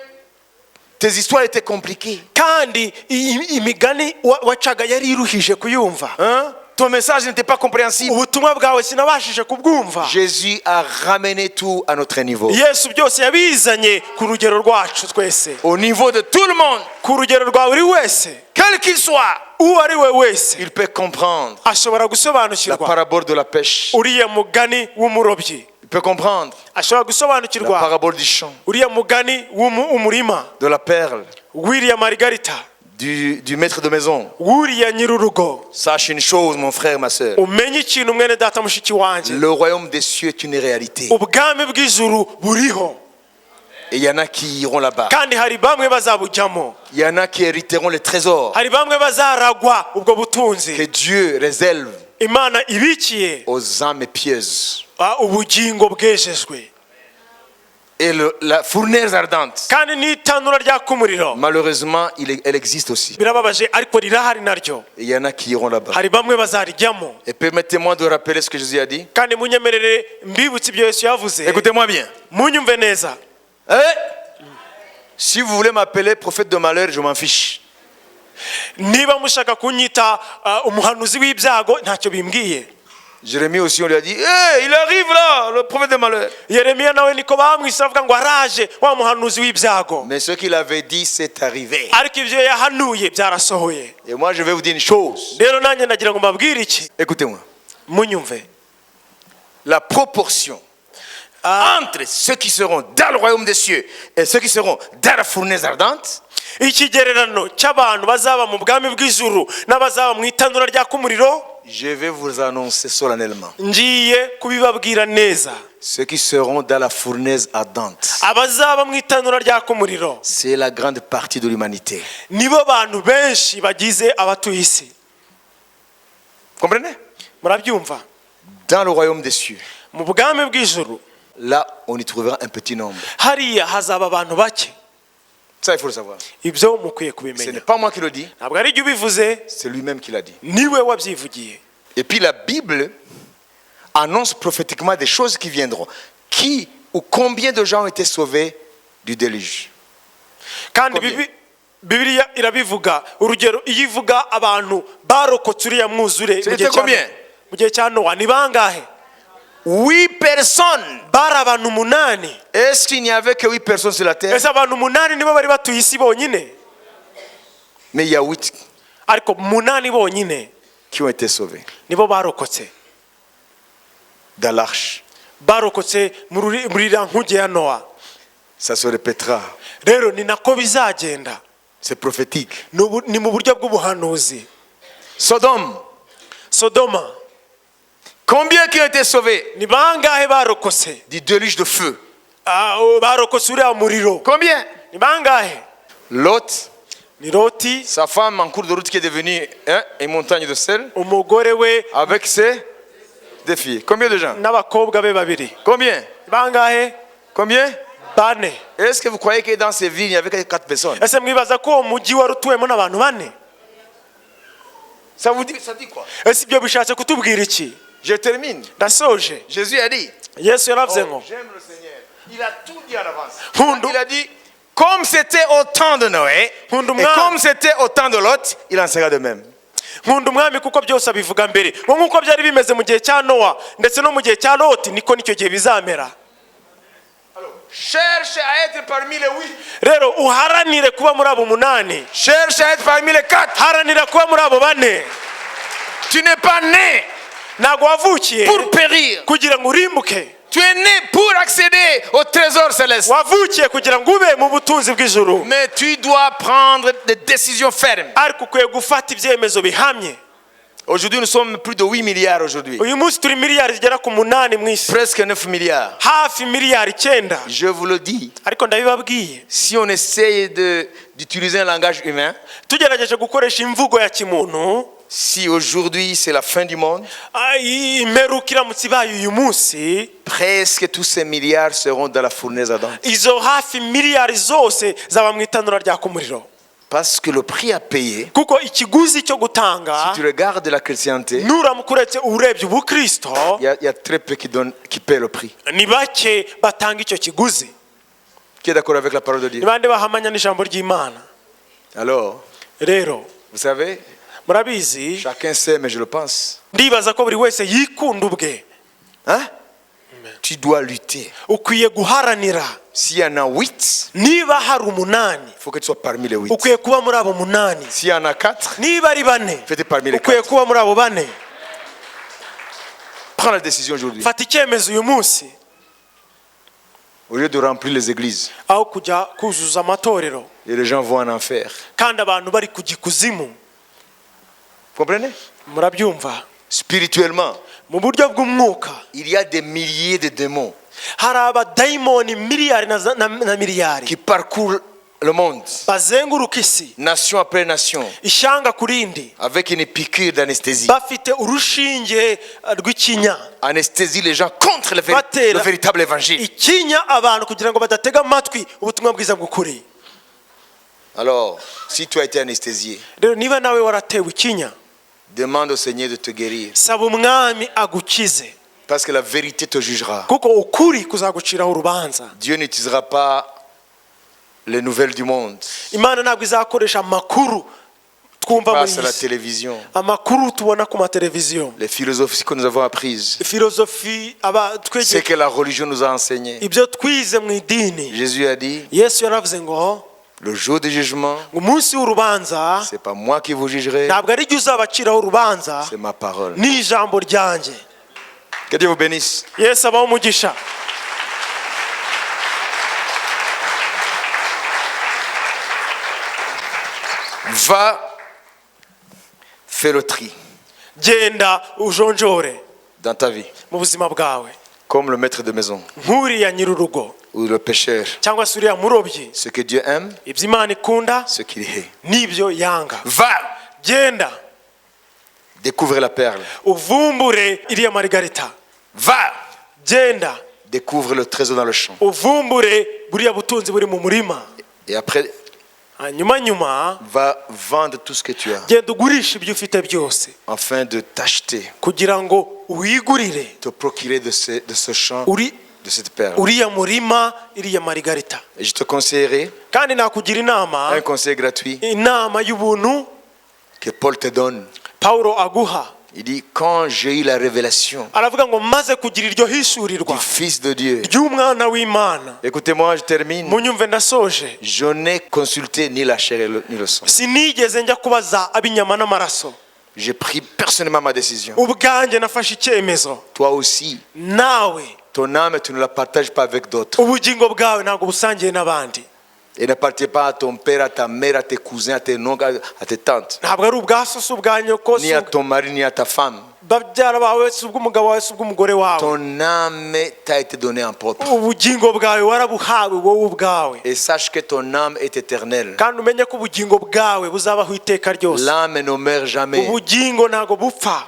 S1: tes histoires étaient compliquées.
S2: kandi imigani wacaga yari iruhije kuyumva.
S1: Hein? Ton message n'était pas compréhensible.
S2: Ubutumwa bwawe sinabashije kubwumva.
S1: Jésus a ramené tout à notre niveau.
S2: Yesu byose yabizanye ku rugero rwacu twese,
S1: Au niveau de tout le monde,
S2: ku rugero rwa buri wese,
S1: quel qu'il soit,
S2: uwo ari we wese
S1: il peut comprendre
S2: ashobora
S1: la
S2: gusobanukirwa
S1: parabole de la pêche.
S2: uriya mugani w'umurobyi,
S1: Il peut comprendre
S2: ashobora
S1: la
S2: gusobanukirwa
S1: parabole du champ,
S2: uriya mugani w'umurima,
S1: de la perle,
S2: w'iriya marigarita,
S1: du maître de maison.
S2: w'uriya nyir'urugo.
S1: Sache une chose, mon frère, ma soeur.
S2: Umenye ikintu mwene data mushiki wanjye,
S1: Le royaume des cieux est une réalité.
S2: ubwami bw'ijuru buriho.
S1: Et il y en a qui iront là-bas.
S2: kandi hari bamwe bazabujyamo,
S1: Il y en a qui hériteront les trésors
S2: hari bamwe bazaragwa ubwo butunzi
S1: que Dieu réserve
S2: Imana ibikiye
S1: aux âmes pieuses.
S2: ubugingo bwejejwe.
S1: Et la fournaise ardente,
S2: kandi n'itanura ryaka umuriro
S1: malheureusement, elle existe aussi.
S2: birababaje ariko rirahari naryo,
S1: Et il y en a qui iront là-bas.
S2: hari bamwe bazarijyamo.
S1: Et permettez-moi de rappeler ce que Jésus a dit.
S2: kandi munyemerere mbibutse ibyo Yesu yavuze,
S1: Écoutez-moi bien.
S2: munyumve neza.
S1: Si vous voulez m'appeler prophète de malheur, je m'en fiche.
S2: niba mushaka kunyita umuhanuzi w'ibyago ntacyo bimbwiye.
S1: Jérémie aussi, on lui a dit, hey, il arrive là, le prophète de malheur.
S2: Yeremiya nawe niko bamwise bavuga ngo araje wa muhanuzi w'ibyago,
S1: Mais ce qu'il avait dit, c'est arrivé.
S2: ariko ibyo yahanuye byarasohoye.
S1: Et moi, je vais vous dire une chose.
S2: rero nanjye nagira ngo mbabwire iki,
S1: Écoutez-moi.
S2: munyumve.
S1: La proportion entre ceux qui seront dans le royaume des cieux et ceux qui seront dans la fournaise ardente,
S2: ikigererano cy'abantu bazaba mu bwami bw'ijuru n'abazaba mu itanura ryaka umuriro,
S1: je vais vous annoncer solennellement.
S2: ngiye kubibabwira neza.
S1: Ceux qui seront dans la fournaise ardente,
S2: abazaba mu itanura ryaka umuriro
S1: c'est la grande partie de l'humanité.
S2: nibo bantu benshi bagize abatuye isi.
S1: Comprenez?
S2: murabyumva?
S1: Dans le royaume des cieux,
S2: mu bwami bw'ijuru
S1: là, on y trouvera un petit nombre.
S2: hariya hazaba abantu bake.
S1: Ça, il faut le savoir.
S2: ibyo mukwiye
S1: Ce
S2: kubimenya.
S1: n'est pas moi qui le dis,
S2: ntabwo ari ibyo ubivuze,
S1: c'est lui-même qui l'a dit.
S2: niwe wabyivugiye.
S1: Et puis la Bible annonce prophétiquement des choses qui viendront. Qui ou combien de gens ont été sauvés du déluge?
S2: kandi
S1: Combien?
S2: bibiliya irabivuga. urugero iyo ivuga abantu barokotse uriya mwuzure mu
S1: C'était combien?
S2: gihe cya Nowa, ni bangahe?
S1: 8 personnes.
S2: bari abantu 8.
S1: Est-ce qu'il n'y avait que 8 personnes sur la terre?
S2: ese abantu 8 nibo bari batuye isi bonyine?
S1: Mais il y a 8
S2: ariko 8 bonyine
S1: qui ont été sauvés
S2: nibo barokotse,
S1: dans l'arche.
S2: barokotse muri iriya nkuge ya Nowa.
S1: Ça se répétera.
S2: rero ni nako bizagenda,
S1: C'est prophétique.
S2: ni mu buryo bw'ubuhanuzi.
S1: Sodome.
S2: Sodoma,
S1: Combien qui ont été sauvés
S2: ni bangahe barokotse?
S1: du déluge de feu?
S2: barokotse uriya muriro,
S1: Combien?
S2: ni bangahe?
S1: Lot,
S2: ni Loti,
S1: sa femme en cours de route qui est devenue une montagne de sel,
S2: umugore we
S1: avec ses deux filles. Combien de gens?
S2: n'abakobwa be babiri.
S1: Combien?
S2: Ni bangahe?
S1: Combien?
S2: 4.
S1: Est-ce que vous croyez que dans ces villes, il n'y avait que 4 personnes?
S2: ese mwibaza ko uwo mujyi wari utuwemo n'abantu 4?
S1: Ça dit quoi?
S2: ese ibyo bishatse kutubwira iki?
S1: Je termine.
S2: ndasoje.
S1: Jésus a dit,
S2: Yesu yaravuze ngo
S1: j'aime le Seigneur. Il a tout dit en avance.
S2: Hundu.
S1: Il a dit, comme c'était au temps de Noé,
S2: Hundu
S1: et
S2: mwana.
S1: comme c'était au temps de Lot, il en sera de même.
S2: nkunda umwami kuko byose abivuga mbere, ngo nk'uko byari bimeze mu gihe cya Nowa ndetse no mu gihe cya Loti, niko nicyo gihe bizamera.
S1: Cherche à être parmi les 8.
S2: rero uharanire kuba muri abo 8,
S1: Cherche à être parmi les 4.
S2: haranira kuba muri abo 4.
S1: Tu n'es pas né
S2: ntabwo wavukiye
S1: pour périr.
S2: kugira ngo urimbuke,
S1: Tu es né pour accéder au trésor céleste.
S2: wavukiye kugira ngo ube mu butunzi bw'ijuru.
S1: Mais tu dois prendre des décisions fermes.
S2: ariko ukwiye gufata ibyemezo bihamye.
S1: Aujourd'hui, nous sommes plus de 8 milliards aujourd'hui.
S2: uyu munsi turi miliyari zigera ku 8 mu isi,
S1: Presque 9 milliards.
S2: hafi miliyari 9.
S1: Je vous le dis,
S2: ariko ndabibabwiye,
S1: si on essaye d'utiliser un langage humain,
S2: tugerageje gukoresha imvugo ya kimuntu,
S1: si aujourd'hui c'est la fin du monde,
S2: imperuka iramutse ibaye uyu munsi,
S1: presque tous ces milliards seront dans la fournaise ardente.
S2: izo hafi miliyari zose zaba mu itanura ryaka umuriro.
S1: Parce que le prix à payer,
S2: kuko ikiguzi cyo gutanga,
S1: si tu regardes la chrétienté,
S2: nuramuka uretse urebye ubukristo,
S1: il y a très peu qui paient le prix.
S2: ni bake batanga icyo kiguzi.
S1: Qui est d'accord avec la parole de Dieu?
S2: ni bande bahamanya n'ijambo ry'Imana?
S1: Alors,
S2: rero
S1: vous savez,
S2: murabizi,
S1: chacun sait, mais je le pense.
S2: ndibaza ko buri wese yikunda ubwe.
S1: Hein? Tu dois lutter.
S2: ukwiye guharanira.
S1: S'il y en a 8,
S2: niba hari 8,
S1: il faut que tu sois parmi les 8.
S2: ukwiye kuba muri abo 8.
S1: S'il y en a 4,
S2: niba ari 4,
S1: fais parmi les
S2: ukwiye
S1: 4.
S2: kuba muri abo 4.
S1: Prends la décision aujourd'hui.
S2: fata icyemezo uyu munsi,
S1: Au lieu de remplir les églises,
S2: aho kujya kuzuza amatorero
S1: et les gens vont en enfer.
S2: kandi abantu bari kujya ikuzimu.
S1: Vous comprenez?
S2: murabyumva?
S1: Spirituellement,
S2: mu buryo bw'umwuka
S1: il y a des milliers de démons
S2: hari abadayimoni miliyari na miliyari
S1: qui parcourent le monde,
S2: bazenguruka isi
S1: nation après nation,
S2: ishyanga ku rindi
S1: avec une piqûre d'anesthésie.
S2: bafite urushinge rw'ikinya
S1: Anesthésie les gens contre le véritable évangile.
S2: ikinya abantu kugira ngo badatega amatwi ubutumwa bwiza bw'ukuri.
S1: Alors, si tu as été anesthésié,
S2: rero niba nawe waratewe ikinya,
S1: demande au Seigneur de te guérir.
S2: saba umwami agukize,
S1: Parce que la vérité te jugera.
S2: kuko ukuri kuzaguciraho urubanza.
S1: Dieu n'utilisera pas les nouvelles du monde.
S2: Imana ntabwo izakoresha amakuru twumva muri
S1: Passe à la
S2: isi,
S1: télévision.
S2: amakuru tubona ku mateleviziyo,
S1: Les philosophies que nous avons apprises.
S2: filozofi
S1: C'est que la religion nous a enseigné.
S2: ibyo twize mu idini.
S1: Jésus a dit,
S2: Yesu yaravuze ngo
S1: le jour du jugement,
S2: umunsi w'urubanza
S1: c'est pas moi qui vous jugerai,
S2: ntabwo ari jye uzabaciraho urubanza,
S1: c'est ma parole.
S2: ni ijambo ryanjye.
S1: Que Dieu vous bénisse.
S2: Yesu abaho umugisha.
S1: Va faire le tri
S2: Genda ujonjore
S1: dans ta vie,
S2: mu buzima bwawe,
S1: comme le maître de maison
S2: nk'uriya nyir'urugo
S1: ou le pécheur.
S2: cyangwa se uriya murobyi,
S1: Ce que Dieu aime,
S2: ibyo Imana ikunda
S1: ce qu'il hait.
S2: n'ibyo yanga.
S1: Va
S2: Genda
S1: découvrir la perle.
S2: uvumbure iriya marigarita.
S1: Va
S2: Genda
S1: découvrir le trésor dans le champ.
S2: uvumbure buriya butunzi buri mu murima.
S1: Et après,
S2: nyuma
S1: va vendre tout ce que tu as
S2: genda ugurisha ibyo ufite byose
S1: afin de t'acheter,
S2: kugira ngo wigurire
S1: te procurer de ce champ, de cette perle.
S2: uriya murima iriya marigarita.
S1: Et je te conseillerais
S2: kandi nakugira inama,
S1: un conseil gratuit
S2: inama y'ubuntu
S1: que Paul te donne.
S2: Pawulo aguha.
S1: Il dit, quand j'ai eu la révélation
S2: aravuga ngo maze kugira iryo hishurirwa
S1: du Fils de Dieu.
S2: ry'umwana w'Imana.
S1: Écoutez-moi, je termine.
S2: munyumve ndasoje.
S1: Je n'ai consulté ni la chair ni le sang.
S2: sinigeze njya kubaza ab'inyama n'amaraso.
S1: J'ai pris personnellement ma décision.
S2: ubwanjye nafashe icyemezo.
S1: Toi aussi,
S2: nawe
S1: ton âme, tu ne la partages pas avec d'autres.
S2: ubugingo bwawe ntabwo busangiye n'abandi.
S1: Et n'appartient pas à ton père, à ta mère, à tes cousins, à tes oncles, à tes tantes.
S2: ntabwo ari ubwa so si ubwa nyoko,
S1: Ni à ton mari, ni à ta femme.
S2: babyara bawe si ubw'umugabo wawe si ubw'umugore wawe.
S1: Ton âme t'a été donnée en propre.
S2: ubugingo bwawe warabuhawe wowe ubwawe.
S1: Et sache que ton âme est éternelle.
S2: kandi umenye ko ubugingo bwawe buzabaho iteka ryose.
S1: L'âme ne meurt jamais.
S2: ubugingo ntabwo bupfa.